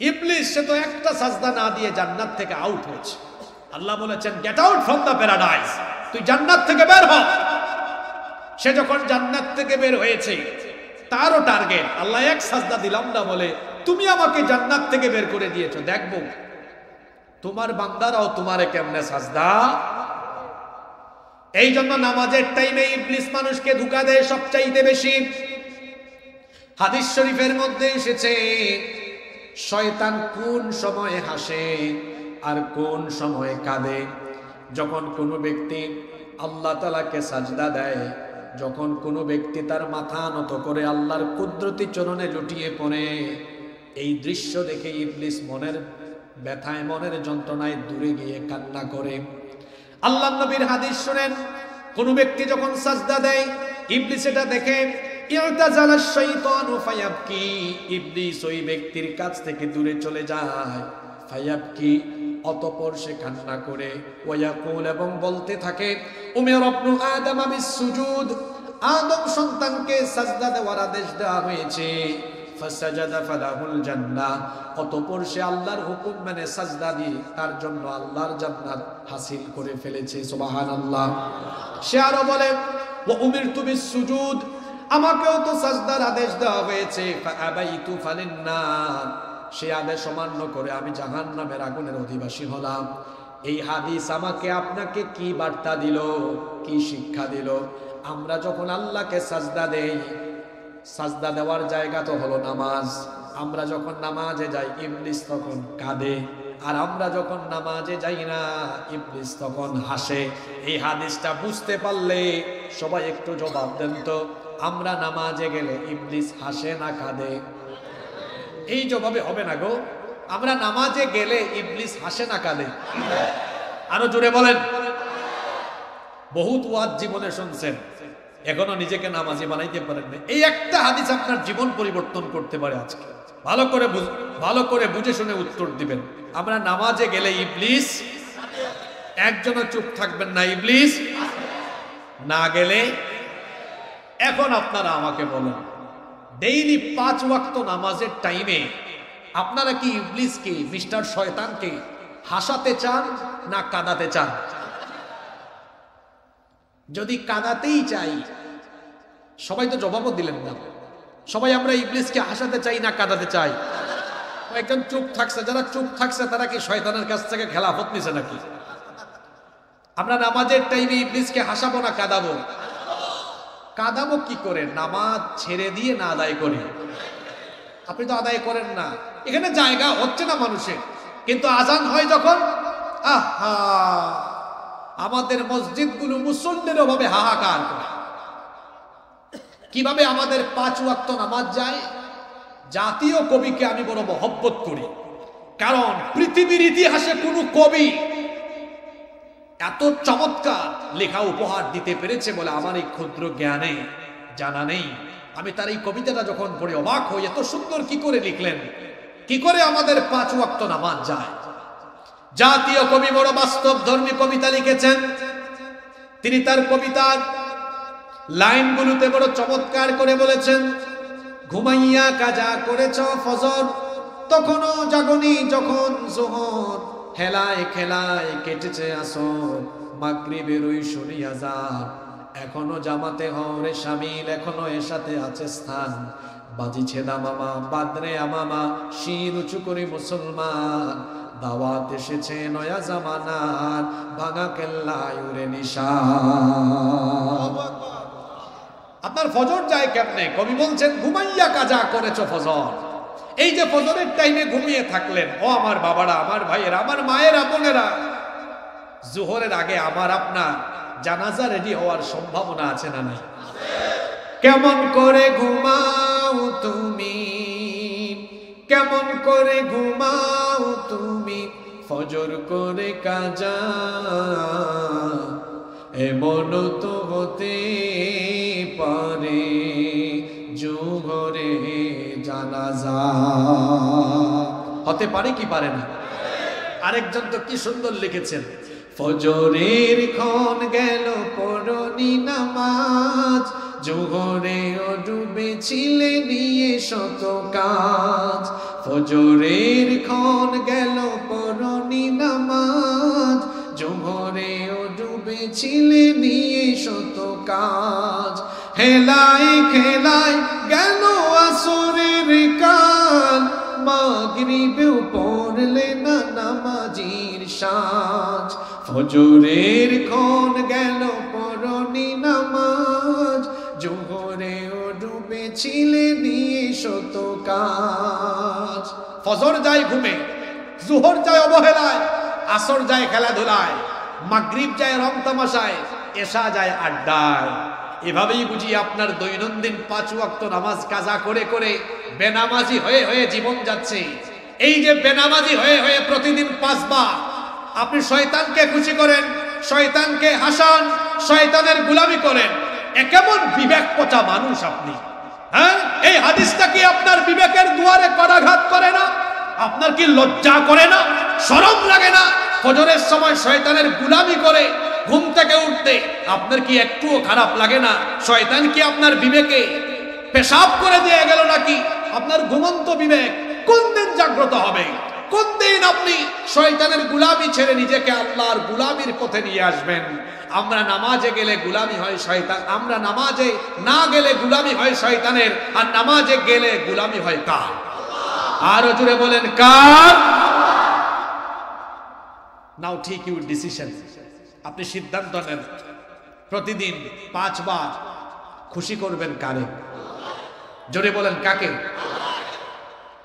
ইবলিস সে তো একটা সাজদা না দিয়ে জান্নাত থেকে আউট হয়েছে। আল্লাহ বলেছেন get out from the paradise, তুই জান্নাত থেকে বের হ। সে যখন জান্নাত থেকে বের হয়েছে তারও টার্গেট, আল্লাহ এক সাজদা দিলাম না বলে তুমি আমাকে জান্নাত থেকে বের করে দিয়েছো, দেখবো তোমার বান্দারাও তোমারে কেমনে সাজদা। এই জন্য নামাজের টাইমে ইবলিস মানুষকে ধোঁকা দেয় সবচাইতে বেশি। হাদিস শরীফের মধ্যে এসেছে শয়তান কোন সময়ে হাসে আর কোন সময়ে কাঁদে? যখন কোনো ব্যক্তি আল্লাহ তাআলাকে সাজদা দেয়, যখন কোনো ব্যক্তি তার মাথা নত করে আল্লাহর কুদরতি চরণে লুটিয়ে পড়ে, এই দৃশ্য দেখে ইবলিস মনের ব্যথায় মনের যন্ত্রণায় দূরে গিয়ে কান্না করে। আল্লাহর নবীর হাদিস শুনেন, কোন ব্যক্তি যখন সাজদা দেয় ইবলিস এটা দেখে ইরতাজালা শাইতানু ফায়াবকি, ইবলিস ওই ব্যক্তির কাছ থেকে দূরে চলে যায়। ফায়াবকি, অতঃপর সে কান্না করে ওয়ায়াকুল, এবং বলতে থাকে উমিরা ইবনু আদম বিসসুজুদ, আদম সন্তানকে সাজদা দেওয়ার আদেশ দেওয়া হয়েছে। ফাসাজাদা ফালাহুল জান্নাহ, অতঃপর সে আল্লাহর হুকুম মেনে সাজদা দিয়ে তার জন্য আল্লাহর জান্নাত হাসিল করে ফেলেছে। সুবহানাল্লাহ। সে আরো বলে ওয়া উমিরতু বিসসুজুদ, আমাকেও তো সাজদার আদেশ দেওয়া হয়েছে। ফাআবাইতু ফালিন্নার, সে আদেশ অমান্য করে আমি জাহান্নামের আগুনের অধিবাসী হলাম। এই হাদিস আমাকে আপনাকে কি বার্তা দিল, কি শিক্ষা দিল? আমরা যখন আল্লাহকে সাজদা দেই, সাজদা দেওয়ার জায়গা তো হলো নামাজ। আমরা যখন নামাজে যাই ইবলিস তখন কাঁদে, আর আমরা যখন নামাজে যাই না ইবলিস তখন হাসে। এই হাদিসটা বুঝতে পারলে সবাই একটু জবাব দেন তো, আমরা নামাজে গেলে ইবলিস হাসে না কাঁদে? এই জবাবে হবে না গো। আমরা নামাজে গেলে ইবলিস হাসে না কাঁদে? আরো জোরে বলেন। বহুত ওয়াজ জীবনে শুনছেন, এখনো নিজেকে নামাজি বানাইতে পারেন না। এই একটা হাদিস আপনার জীবন পরিবর্তন করতে পারে আজকে। ভালো করে বুঝে শুনে উত্তর দিবেন। আমরা নামাজে গেলে ইবলিস, একজনও চুপ থাকবেন না, ইবলিস না গেলে। এখন আপনারা আমাকে বলেন, ডেইলি 5 ওয়াক্ত নামাজের টাইমে আপনারা কি ইবলিসকে, মিস্টার শয়তানকে হাসাতে চান না কাঁদাতে চান? যদি কাঁদাতেই চাই, সবাই তো জবাবও দিলেন না। সবাই আমরা ইবলিসকে হাসাতে চাই না কাঁদাতে চাই? একজন চুপ থাকছে, যারা চুপ থাকছে তারা কি শয়তানের কাছ থেকে খেলাফত নিছে নাকি? আমরা নামাজের টাইমে ইবলিসকে হাসাবো না কাঁদাবো? কাঁদাবো কি করে? নামাজ ছেড়ে দিয়ে না আদায় করি। আপনি তো আদায় করেন না, এখানে জায়গা হচ্ছে না মানুষের, কিন্তু আজান হয় যখন, আহা, আমাদের মসজিদগুলো মুসল্লির অভাবে হাহাকার করে। কিভাবে আমাদের 5 ওয়াক্ত নামাজ যায়? জাতীয় কবিকে আমি বড় মহব্বত করি, কারণ পৃথিবীর ইতিহাসে কোনো কবি এত চমৎকার লেখা উপহার দিতে পেরেছে বলে আমার এই ক্ষুদ্র জ্ঞানে জানা নেই। আমি তার এই কবিতাটা যখন পড়ে অবাক হই, এত সুন্দর কি করে লিখলেন, কি করে আমাদের 5 ওয়াক্ত নামাজ যায়। জাতীয় কবি বড় বাস্তব ধর্মী কবিতা লিখেছেন। তিনি তার কবিতার লাইনগুলোতে বড় চমৎকার করে বলেছেন, ঘুমাইয়া কাজা করেছ ফজর, তখনও জাগনি যখন জোহর, হেলায় খেলায় কেটেছে আসর, মাগরিবের ওই শুনিয়া যান, এখনো জামাতে হরে শামিল, এখনো এর সাথে আছে স্থান। বাজিছে দামামা বাদরে আমামা, শির উঁচু করে মুসলমান, দাওয়াত এসেছে নয়া জামানার, ভাঙা কেল্লায় উড়ে নিশান। আপনার ফজর যায় কেমনে? কবি বলছেন ঘুমাইয়া কাজা করেছো ফজর। এই যে ফজরের টাইমে ঘুমিয়ে থাকলেন, ও আমার বাবারা, আমার ভাইয়েরা, আমার মায়েরা, বোনেরা, জোহরের আগে আমার আপনার জানাজা রেডি হওয়ার সম্ভাবনা আছে না নাই? কেমন করে ঘুমাও তুমি, কেমন করে ঘুমাও তুমি, ফজর করে কাজা, এমন তো হতে পারে জোহরে জানাজা। হতে পারে কি পারে না? আরেকজন তো কি সুন্দর লিখেছেন, ফজরের ক্ষণ গেল পড়নি নামাজ, জোহরে ও ডুবেছিলে নিয়ে শত কাজ। ফজরের ক্ষণ গেল পড়নি নামাজ, জোহরে ও ডুবেছিলে নিয়ে শত কাজ। হেলায় খেলায় গেল আসরের কাল, মাগরিবেও পড়লে না নামাজির সাজ। ফজরের ক্ষণ গেল পড়নি নামাজ, জোহরে ও ডুবেছিলে নিয়ে শত কাজ। ফজর যায় ঘুমে, জোহর যায় অবহেলায়, আসর যায় খেলাধুলায়, মাগরিব যায় রং তামাশায়, এশা যায় আড্ডায়। এভাবেই বুঝি আপনার দৈনন্দিন 5 ওয়াক্ত নামাজ কাজা করে করে বেনামাজি হয়ে হয়ে জীবন যাচ্ছে। এই যে বেনামাজি হয়ে হয়ে প্রতিদিন 5 বার আপনি শয়তানকে খুশি করেন, শয়তানকে হাসান, শয়তানের গোলামি করেন, এ কেমন বিবেক পচা মানুষ আপনি? হ্যাঁ, এই হাদিসটা কি আপনার বিবেকের দুয়ারে করাঘাত করে না? আপনার কি লজ্জা করে না, শরম লাগে না? ফজরের সময় শয়তানের গোলামি করে ঘুম থেকে উঠতে আপনার কি একটুও খারাপ লাগে না? শয়তান কি আপনার বিবেকে পেশাব করে দিয়ে গেল নাকি? আপনার ঘুমন্ত বিবেক কোন দিন জাগ্রত হবে? কোন দিন আপনি শয়তানের গোলামি ছেড়ে নিজেকে আল্লাহর গোলামির পথে নিয়ে আসবেন? আমরা নামাজে গেলে গোলামি হয় শয়তান, আমরা নামাজে না গেলে গোলামি হয় শয়তানের, আর নামাজে গেলে গোলামি হয় কার? আরো জোরে বলেন কার? নাও টেক ইউর ডিসিশন। আপনি সিদ্ধান্ত নেন, প্রতিদিন 5 বার খুশি করবেন কারে? জোরে বলেন কাকে?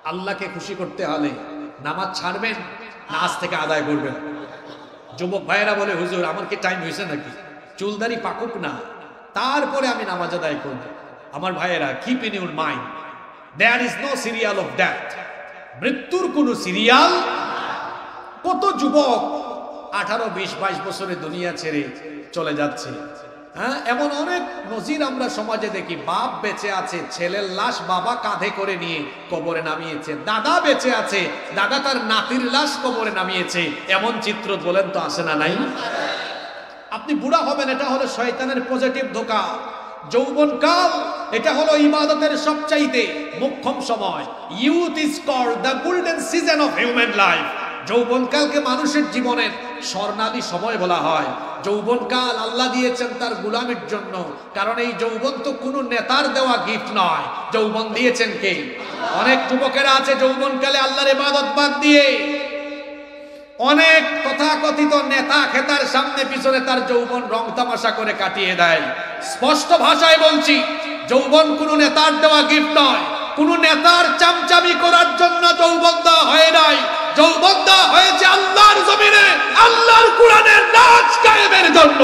আল্লাহকে খুশি করতে হলে নামাজ ছাড়বেন না আজ থেকে আদায় করবেন? যুবক ভাইয়েরা বলে, হুজুর আমার কি টাইম হয়েছে নাকি, চুলদারি পাকুক না তারপরে আমি নামাজ আদায় করব। আমার ভাইয়েরা, keep in your mind, there is no serial of death. মৃত্যুর কোনো সিরিয়াল। কত যুবক 18, 20, 22 বছরে দুনিয়া ছেড়ে চলে যাচ্ছে। হ্যাঁ, এমন অনেক নজির আমরা সমাজে দেখি। বাপ বেঁচে আছে, ছেলের লাশ বাবা কাঁধে করে নিয়ে কবরে নামিয়েছে। দাদা বেঁচে আছে, দাদা তার নাতির লাশ কবরে নামিয়েছে। এমন চিত্র বলেন তো আসে না নাই? আপনি বুড়া হবেন, এটা হলো শয়তানের পজিটিভ ধোঁকা। যৌবনকাল, এটা হলো ইবাদতের সবচাইতে মোক্ষম সময়। Youth is called the golden season of human life. যৌবনকালকে মানুষের জীবনের স্বর্ণালী সময় বলা হয়। যৌবনকাল আল্লাহ দিয়েছেন তার গোলামের জন্য, কারণ এই যৌবন তো কোনো নেতার দেওয়া গিফট নয়। যৌবন দিয়েছেন কে? অনেক যুবকেরা আছে যৌবনকালে আল্লাহর ইবাদত বাদ দিয়ে অনেক তথাকথিত নেতা খেতার সামনে পিছনে তার যৌবন রং তামাশা করে কাটিয়ে দেয়। স্পষ্ট ভাষায় বলছি, যৌবন কোনো নেতার দেওয়া গিফট নয়। কোনো নেতার চামচামি করার জন্য যৌবন দেওয়া হয় নাই। যৌবন দেওয়া হয়েছে আল্লাহর জমিনে আল্লাহর কোরআনের নাচ কায়েমের জন্য।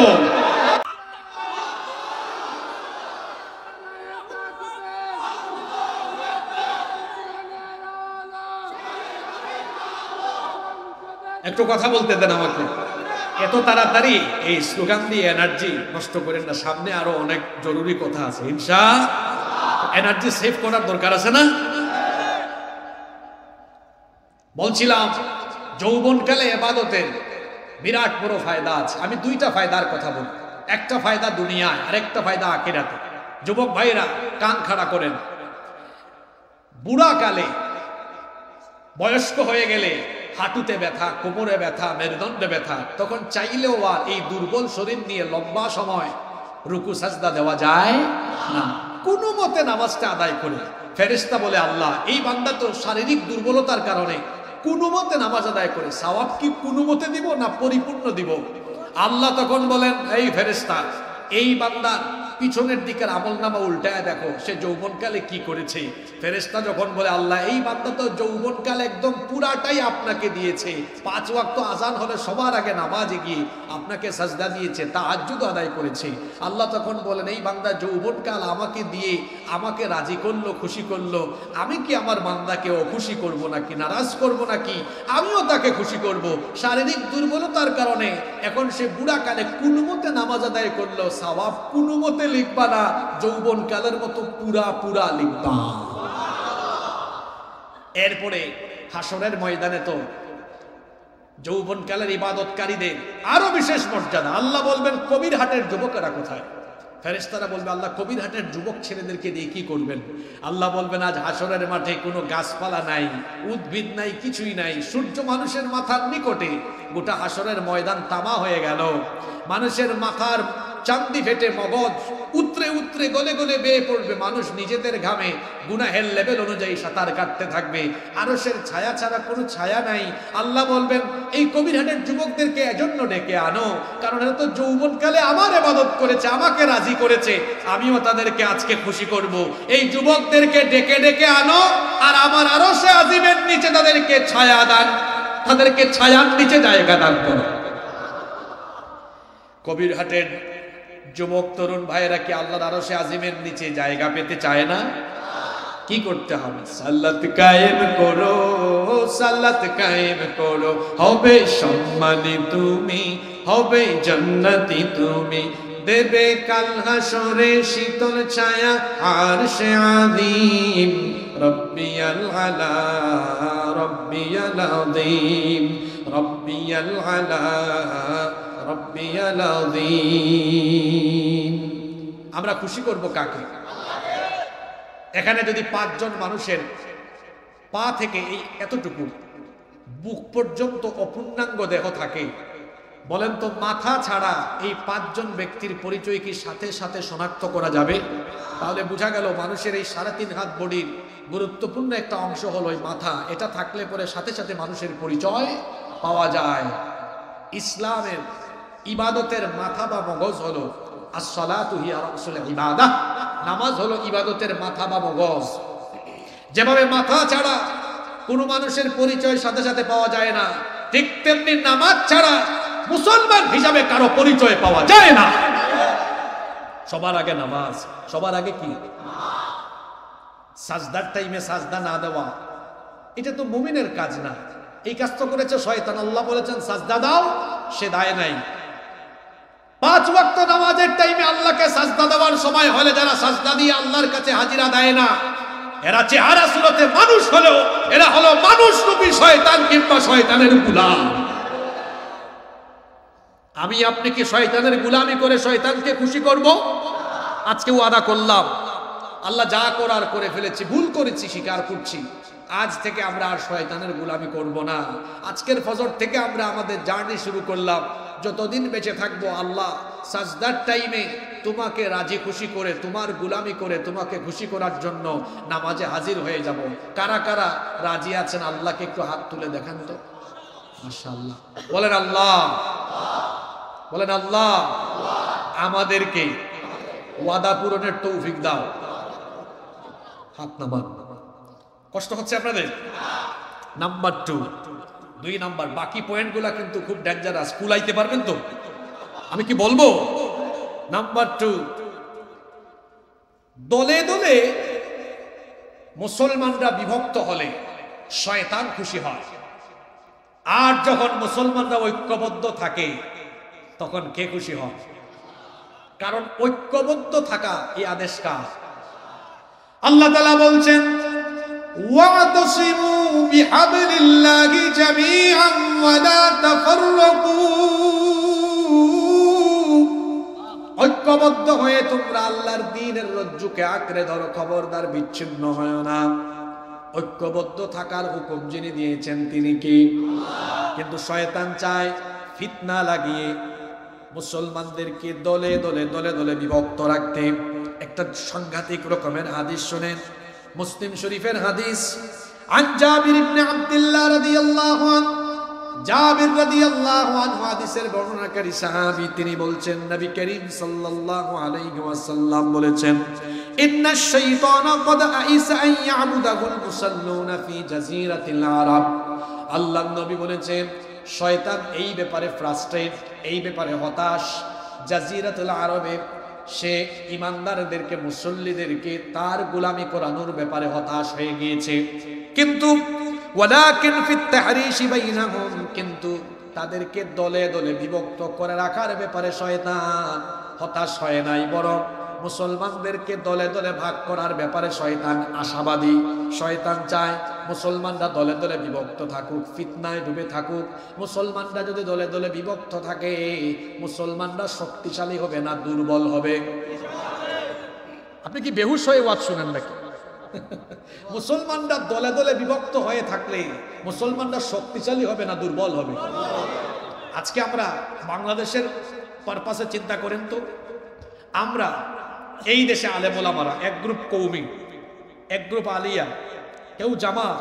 একটু কথা বলতে দেন আমাকে। এত তাড়াতাড়ি এই স্লোগান দিয়ে এনার্জি নষ্ট করেন না, সামনে আরো অনেক জরুরি কথা আছে। ইনশাআল্লাহ এনার্জি সেভ করার দরকার আছে না? বলছিলাম যৌবনকালে ইবাদতের বিরাট বড় ফায়দা আছে। আমি 2টা ফায়দার কথা বলব। একটা ফায়দা দুনিয়ায়, আর একটা ফায়দা আখিরাতে। যুবক ভাইরা কান খাড়া করেন। বুড়া কালে, বয়স্ক হয়ে গেলে হাঁটুতে ব্যথা, কোমরে ব্যথা, মেরুদণ্ডে ব্যথা, তখন চাইলেও আর এই দুর্বল শরীর নিয়ে লম্বা সময় রুকু সাজদা দেওয়া যায় না। কোনো মতে নামাজটা আদায় করে ফেরেশতা বলে, আল্লাহ এই বান্দা তো শারীরিক দুর্বলতার কারণে কোনো মতে নামাজ আদায় করে, সওয়াব কি কোনো মতে দিব না পরিপূর্ণ দিব? আল্লাহ তখন বলেন, এই ফেরেশতা, এই বান্দার পিছনের দিকের আমলনামা উল্টায় দেখো সে যৌবনকালে কি করেছে। ফেরেশতা যখন বলে, আল্লাহ এই বান্দা তো যৌবনকাল একদম পুরাটাই আপনাকে দিয়েছে, 5 ওয়াক্ত আজান হলে সবার আগে নামাজে গিয়ে আপনাকে সাজদা দিয়েছে, তাহাজ্জুদ আদায় করেছে। আল্লাহ তখন বলেন, এই বান্দা যৌবনকাল আমাকে দিয়ে আমাকে রাজি করলো, খুশি করলো, আমি কি আমার বান্দাকে অখুশি করব নাকি, নারাজ করব নাকি? আমিও তাকে খুশি করব। শারীরিক দুর্বলতার কারণে এখন সে বুড়া কালে কোনো মতে নামাজ আদায় করলো, সওয়াব কোনো মতে লিখবা না, যৌবন কালের মতো পুরা পুরা লিখবা। এরপরে হাসরের ময়দানে তো যৌবন কালের ইবাদতকারীদের আরো বিশেষ মর্যাদা। আল্লাহ বলবেন, কবিরহাটের যুবকেরা কোথায়? ফেরেশতারা বলবে, আল্লাহ কবিরহাটের যুবক ছেলেদেরকে দিয়ে কি করবেন? আল্লাহ বলবেন, আজ হাসরের মাঠে কোনো গাছপালা নাই, উদ্ভিদ নাই, কিছুই নাই, সূর্য মানুষের মাথার নিকটে, গোটা হাসরের ময়দান তামা হয়ে গেল। মানুষের মাথার চান্দি ফেটে মগজ উতরে উতরে গলে গলে বেয়ে পড়বে, মানুষ নিজেদের ঘামে গুনাহের লেভেল অনুযায়ী সাঁতার কাটতে থাকবে, আরশের ছায়া ছাড়া কোনো ছায়া নাই। আল্লাহ বলবেন, এই কবিরহাটের যুবকদেরকে এজন্য ডেকে আনো, কারণ এরা তো যৌবনকালে আমার ইবাদত করেছে, আমাকে রাজি করেছে, আমিও তাদেরকে আজকে খুশি করব। এই যুবকদেরকে ডেকে ডেকে আনো, আর আমার আরশে আজিমের নিচে তাদেরকে ছায়া দান, তাদেরকে ছায়ার নিচে জায়গা দান করো। কবিরহাটের যুবক তরুণ ভাইয়েরা কি আল্লাহর আরশে আজিমের নিচে জায়গা পেতে চায় না? কি করতে হবে? সালাত কায়েম করো, সালাত কায়েম করো, হবে সম্মানী তুমি, হবে জান্নাতি তুমি, দেবে কাল হাসরে শীতল ছায়া আরশে আযীম, রব্বিয়াল আলা রব্বিয়াল আযীম, রব্বিয়াল আলা রব্বিয়াল আযীম। আমরা খুশি করব কাকে? এখানে যদি 5 জন মানুষের পা থেকে এই এতটুকু বুক পর্যন্ত অপূর্ণাঙ্গ দেহ থাকে, বলেন তো মাথা ছাড়া এই 5 জন ব্যক্তির পরিচয় কি সাথে সাথে শনাক্ত করা যাবে? তাহলে বোঝা গেল মানুষের এই 3.5 হাত বডির গুরুত্বপূর্ণ একটা অংশ হলো এই মাথা। এটা থাকলে পরে সাথে সাথে মানুষের পরিচয় পাওয়া যায়। ইসলামের ইবাদতের মাথা বা মগজ হলো as-salatu hiya ra'sul ibadah, নামাজ হলো ইবাদতের মাথা বা মগজ। যেভাবে মাথা ছাড়া কোনো মানুষের পরিচয় সাথে সাথে পাওয়া যায় না, ঠিক তেমনি নামাজ ছাড়া মুসলমান হিসাবে কারো পরিচয় পাওয়া যায় না। সবার আগে নামাজ, সবার আগে কি? সাজদার টাইমে সাজদা না দেওয়া, এটা তো মুমিনের কাজ না, এই কাজ তো করেছে শয়তান। আল্লাহ বলেছেন সাজদা দাও, সে দেয় নাই। 5 ওয়াক্ত নামাজের টাইমে আল্লাহকে সাজদা দেওয়ার সময় হলে যারা সাজদা দিয়ে আল্লাহর কাছে হাজিরা দেয় না, এরা চেহারা সুরতে মানুষ হলেও এরা হলো মানুষ রূপী শয়তান কিংবা শয়তানের গোলাম। আমি আপনি কি শয়তানের গোলামি করে শয়তানকে খুশি করব? আজকে ওয়াদা করলাম, আল্লাহ যা করার করে ফেলেছি, ভুল করেছি, স্বীকার করছি, আজ থেকে আমরা আর শয়তানের গোলামি করব না। আজকের ফজর থেকে আমরা আমাদের জার্নি শুরু করলাম। যতদিন বেঁচে থাকবো আল্লাহ সাজদার টাইমে তোমাকে রাজি খুশি করে, তোমার গোলামি করে, তোমাকে খুশি করার জন্য নামাজে হাজির হয়ে যাব। কারা কারা রাজি আছেন আল্লাহকে একটু হাত তুলে দেখান তো। মাশাআল্লাহ, বলেন আল্লাহ, বলেন আল্লাহ আমাদেরকে ওয়াদা পূরণের তৌফিক দাও। হাত নামান। কষ্ট হচ্ছে আপনাদের? নাম্বার 2 নাম্বার, বাকি পয়েন্টগুলা কিন্তু খুব ডেঞ্জারাস, কুলাইতে পারবেন তো? আমি কি বলবো? নাম্বার 2, দলে দলে মুসলমানরা বিভক্ত হলে শয়তান খুশি হয়, আর যখন মুসলমানরা ঐক্যবদ্ধ থাকে তখন কে খুশি হয়? কারণ ঐক্যবদ্ধ থাকা এই আদেশ কার? আল্লাহ তাআলা বলছেন, ওয়াতাসিমু বিহাবলিল্লাহি জামিআন ওয়া লা তাফাররাকু, ঐক্যবদ্ধ হয়ে তোমরা আল্লাহর দ্বীনের রজ্জুকে আঁকড়ে ধরো, খবরদার বিচ্ছিন্ন হয় না। ঐক্যবদ্ধ থাকার হুকুম যিনি দিয়েছেন তিনি কি? কিন্তু শয়তান চায় ফিতনা লাগিয়ে মুসলমানদেরকে দলে দলে দলে দলে বিভক্ত রাখতে। একটা সাংঘাতিক রকমের হাদিস শুনেন, মুসলিম শরীফের হাদিস। আন জাবির ইবনে আব্দুল্লাহ রাদিয়াল্লাহু আনহু, জাবির রাদিয়াল্লাহু আনহু হাদিসের বর্ণনাকারী সাহাবী, তিনি বলছেন নবী করিম সাল্লাল্লাহু আলাইহি ওয়াসাল্লাম বলেছেন, ইন্নাশ শাইতানা ক্বাদ আইসা আন ইয়াবুদাহুল মুসাল্লুনা ফি জাজিরাতিল আরব। আল্লাহর নবী বলেছেন শয়তান এই ব্যাপারে ফ্রাস্ট্রেট, এই ব্যাপারে হতাশ। জাজিরাতুল আরবে সে ইমানদারদেরকে, মুসল্লিদেরকে তার গোলামি করানোর ব্যাপারে হতাশ হয়ে গিয়েছে। কিন্তু ওয়ালাকিন ফিত তাহরিশি বাইনাহুম, কিন্তু তাদেরকে দলে দলে বিভক্ত করে রাখার ব্যাপারে শয়তান হতাশ হয় নাই, বরং মুসলমানদেরকে দলে দলে ভাগ করার ব্যাপারে শয়তান আশাবাদী। শয়তান চায় মুসলমানরা দলে দলে বিভক্ত থাকুক, ফিতনায় ডুবে থাকুক। মুসলমানরা যদি দলে দলে বিভক্ত থাকে, মুসলমানরা শক্তিশালী হবে না, দুর্বল হবে। আপনি কি বেহুশ হয়ে ওয়াজ শুনেন নাকি? মুসলমানরা দলে দলে বিভক্ত হয়ে থাকলে মুসলমানরা শক্তিশালী হবে না, দুর্বল হবে। আজকে আমরা বাংলাদেশের পারপাসে চিন্তা করেন তো, আমরা এই দেশে আলেম ওলামারা এক গ্রুপ কৌমি, এক গ্রুপ আলিয়া, কেউ জামাত,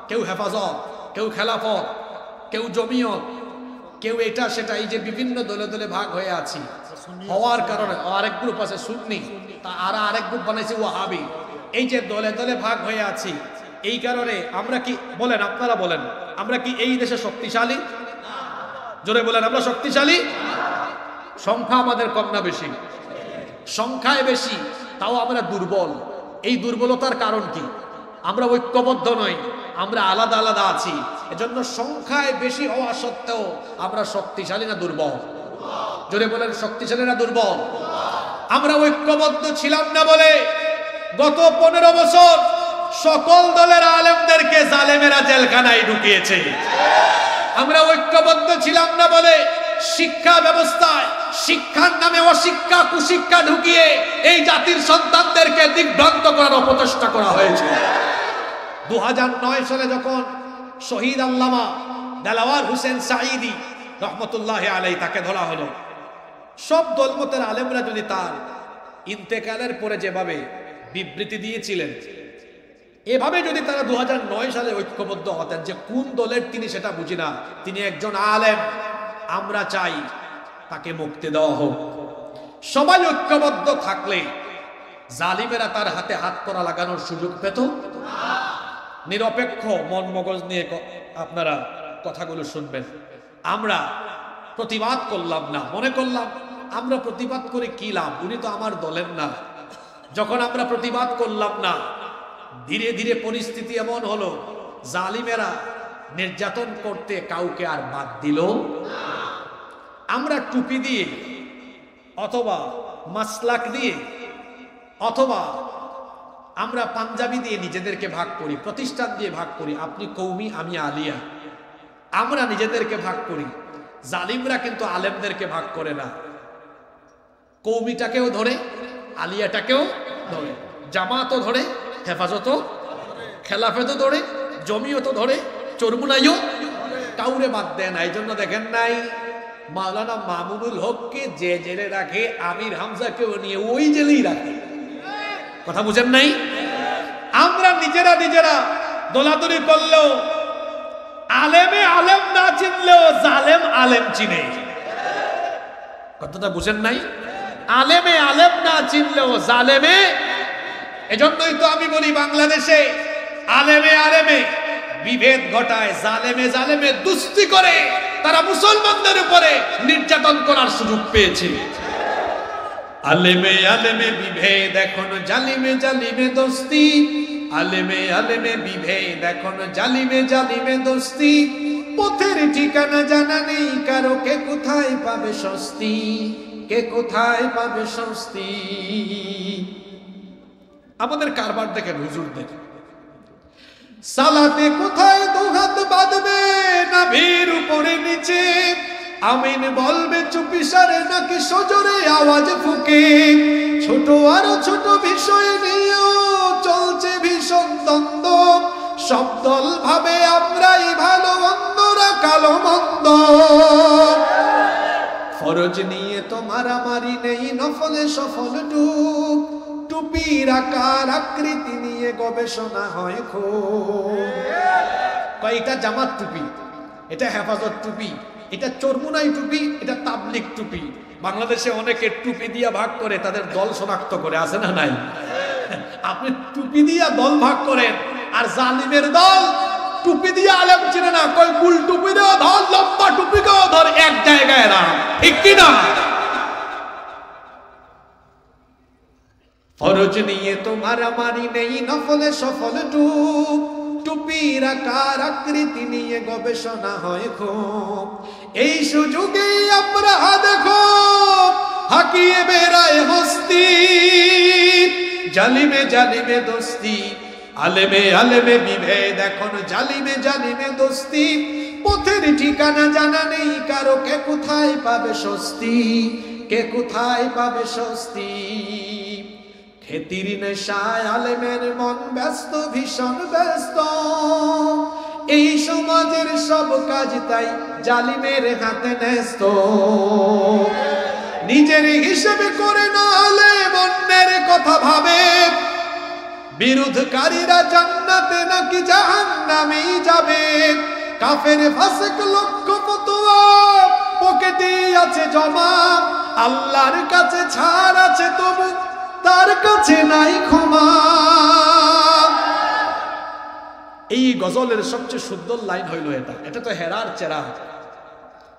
কেউ হেফাজত, কেউ খেলাফত, কেউ জমিয়ত, কেউ এটা সেটা, এই যে বিভিন্ন দলে দলে ভাগ হয়ে আছি হওয়ার কারণে আরেক গ্রুপ আছে সুন্নি, তা আরেক গ্রুপ বানাইছে ওয়াহাবি। এই যে দলে দলে ভাগ হয়ে আছি, এই কারণে আমরা কি বলেন, আপনারা বলেন, আমরা কি এই দেশে শক্তিশালী? জোরে বলেন, আমরা শক্তিশালী? সংখ্যা আমাদের কম না বেশি? সংখ্যায় বেশি, তাও আমরা দুর্বল। এই দুর্বলতার কারণ কি? আমরা ঐক্যবদ্ধ নই, আমরা আলাদা আলাদা আছি। এজন্য সংখ্যায় বেশি হওয়া সত্ত্বেও আমরা শক্তিশালী না দুর্বল? জোরে বলেন, শক্তিশালী না দুর্বল? আমরা ঐক্যবদ্ধ ছিলাম না বলে গত 15 বছর সকল দলের আলেমদেরকে জালেমেরা জেলখানায় ঢুকিয়েছে। আমরা ঐক্যবদ্ধ ছিলাম না বলে শিক্ষা ব্যবস্থায় শিক্ষার নামে অশিক্ষা, কুশিক্ষা ঢুকিয়ে এই জাতির সন্তানদেরকে দিগ্ভ্রান্ত করার অপচেষ্টা করা হয়েছে। 2009 সালে যখন শহীদ আল্লামা দেলাওয়ার হোসেন সাঈদী রহমতুল্লাহি আলাইহি তাকে ধরা হলো, সব দলমতের আলেমরা যদি তার ইন্তেকালের পরে যেভাবে বিবৃতি দিয়েছিলেন, এভাবে যদি তারা 2009 সালে ঐক্যবদ্ধ হতেন, যে কোন দলের তিনি সেটা বুঝি না, তিনি একজন আলেম, আমরা চাই তাকে মুক্তি দেওয়া হোক। সবাই ঐক্যবদ্ধ থাকলে জালিমেরা তার হাতে হাত করা লাগানোর সুযোগ পেত। নিরপেক্ষ মন মগজ নিয়ে আপনারা কথাগুলো শুনবেন। আমরা প্রতিবাদ করলাম না, মনে করলাম আমরা প্রতিবাদ করে কি লাভ, উনি তো আমার দলের না। যখন আমরা প্রতিবাদ করলাম না, ধীরে ধীরে পরিস্থিতি এমন হলো, জালিমেরা নির্যাতন করতে কাউকে আর বাদ দিল। আমরা টুপি দিয়ে অথবা মাসলাক দিয়ে অথবা আমরা পাঞ্জাবি দিয়ে নিজেদেরকে ভাগ করি, প্রতিষ্ঠান দিয়ে ভাগ করি, আপনি কৌমি আমি আলিয়া, আমরা নিজেদেরকে ভাগ করি। জালিমরা কিন্তু আলেমদেরকে ভাগ করে না, কৌমিটাকেও ধরে, আলিয়াটাকেও ধরে, জামাতও ধরে, হেফাজতও, খেলাফতও ধরে, জমিয়তও ধরে, চরমুনাইও, কাউরে বাদ দেয় না। এই জন্য দেখেন নাই মাওলানা মামুনুল হককে যে জেলে রাখে, আমির হামজাকেও নিয়ে ওই জেলেই রাখে। কথা বুঝেন নাই? আমরা নিজেরা নিজেরা দোলাদুলি করলেও আলেমে আলেম না চিনলেও জালেম আলেম চিনে। কথাটা বুঝেন নাই? আলেমে আলেম না চিনলেও জালেমে। এজন্যই তো আমি বলি, বাংলাদেশে আলেমে আলেমে বিভেদ ঘটায়, জালেমে জালেমে দুস্তি করে তারা মুসলমানদের উপরে নির্যাতন করার সুযোগ পেয়েছে। আলেমে আলেমে বিভেদ এখন জালিমে জালিমে দোস্তি, আলেমে আলেমে বিভেদ এখন জালিমে জালিমে দোস্তি। পথের ঠিকানা জানা নেই কারো, কে কোথায় পাবে স্বস্তি, কে কোথায় পাবে স্বস্তি। আমাদের কারবার দেখেন, হুজুরদের সালাতে কোথায় দুহাত বাঁধবে নাভির উপরে নিচে, আমিন বলবে চুপিসারে নাকি সজোরে আওয়াজ ফুঁকে। ছোট আরো ছোট বিষয় নিয়েও চলছে ভীষণ দ্বন্দ্ব, সব দল ভাবে আমরাই ভালো, অন্যরা কালো মন্দ। ফরজ নিয়ে তো মারামারি নেই, নফলে সফল ডুব। টুপির আকার আকৃতি নিয়ে গবেষণা হয় খুব। কয়টা জামাত টুপি, এটা হেফাজত টুপি, এটা চরমুনাই টুপি, এটা তাবলিগ টুপি। বাংলাদেশে অনেকে টুপি দিয়া ভাগ করে তাদের দল শনাক্ত করে, আছে না নাই? আপনি টুপি দিয়া দল ভাগ করেন, আর জালিমের দল টুপি দিয়া আলেম চিনে না, কই গুল টুপি দেও ধর, লম্বা টুপি কেও ধর, এক জায়গায় না, ঠিক কি না? ফরজ নিয়ে তো মারামারি নেই, নফলে সফল ডুব। টুপির আকার আকৃতি নিয়ে গবেষণা হয় খুব। এই সুযোগে আমরা দেখো হাকিয়ে বেড়ায় হস্তি। জালিমে জালিমে দোস্তি, আলেমে আলেমে বিভেদ, এখন জালিমে জালিমে দোস্তি। পথের ঠিকানা জানা নেই কারো, কে কোথায় পাবে স্বস্তি, কে কোথায় পাবে স্বস্তি। খেতির নেশায় আলেমের মন ব্যস্ত, ভীষণ ব্যস্ত। এই সমাজের সব কাজ তাই জালিমের হাতে ন্যস্ত। নিজের হিসেবে করে না আলেম, অন্যের কথা ভাবে। বিরোধকারীরা জান্নাতে নাকি জাহান্নামেই যাবে। কাফের ফাসিক লক্ষ ফতোয়া পকেটে আছে জমা। আল্লাহর কাছে ছাড় আছে তবু তার কাছে নাই ক্ষমা। এই গজলের সবচেয়ে সুন্দর লাইন হইল এটা। এটা তো হেরার চেরাগ,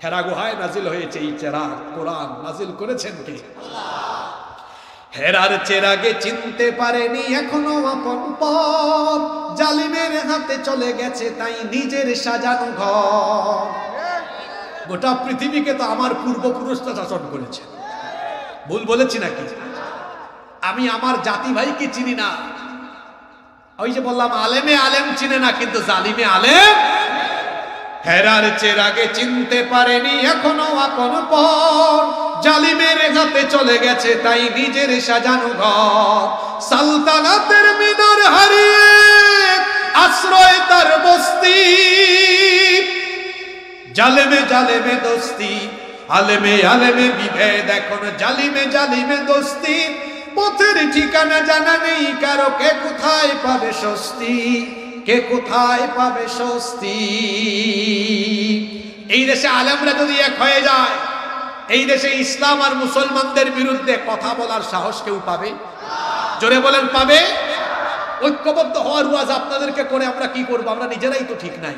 হেরা গুহায় নাজিল হয়েছে এই চেরাগ। কোরআন নাজিল করেছেন কে? হেরার চেরাগে চিনতে পারেনি এখনো আপন পর। জালিমের হাতে চলে গেছে তাই নিজের সাজানো ঘর। গোটা পৃথিবীকে তো আমার পূর্বপুরুষরা শাসন করেছে, ভুল বলেছি নাকি? আমি আমার জাতি ভাইকে চিনি না। ওই যে বললাম আলেমে আলেম চিনে না, কিন্তু জালিমে আলেম। হেরার চেরাগে চিনতে পারেনি এখনো আপন পর। জালিমের হাতে চলে গেছে তাই নিজের সাজানো ঘর। সালতানাতের মিনার হারিয়ে আশ্রয় তার বস্তি। জালেমে জালেমে দোস্তি, আলেমে আলেমে বিভেদ, এখন জালিমে জালিমে দোস্তি। পথের ঠিকানা জানা নেই কারো, কে কোথায় পাবে স্বস্তি, কে কোথায় পাবে স্বস্তি। এই দেশে আলেমরা যদি এক হয়ে যায়, এই দেশে ইসলাম আর মুসলমানদের বিরুদ্ধে কথা বলার সাহস কেউ পাবে? জোরে বলেন পাবে? ঐক্যবদ্ধ হওয়ার ওয়াজ আপনাদেরকে করে আমরা কি করবো? আমরা নিজেরাই তো ঠিক নাই।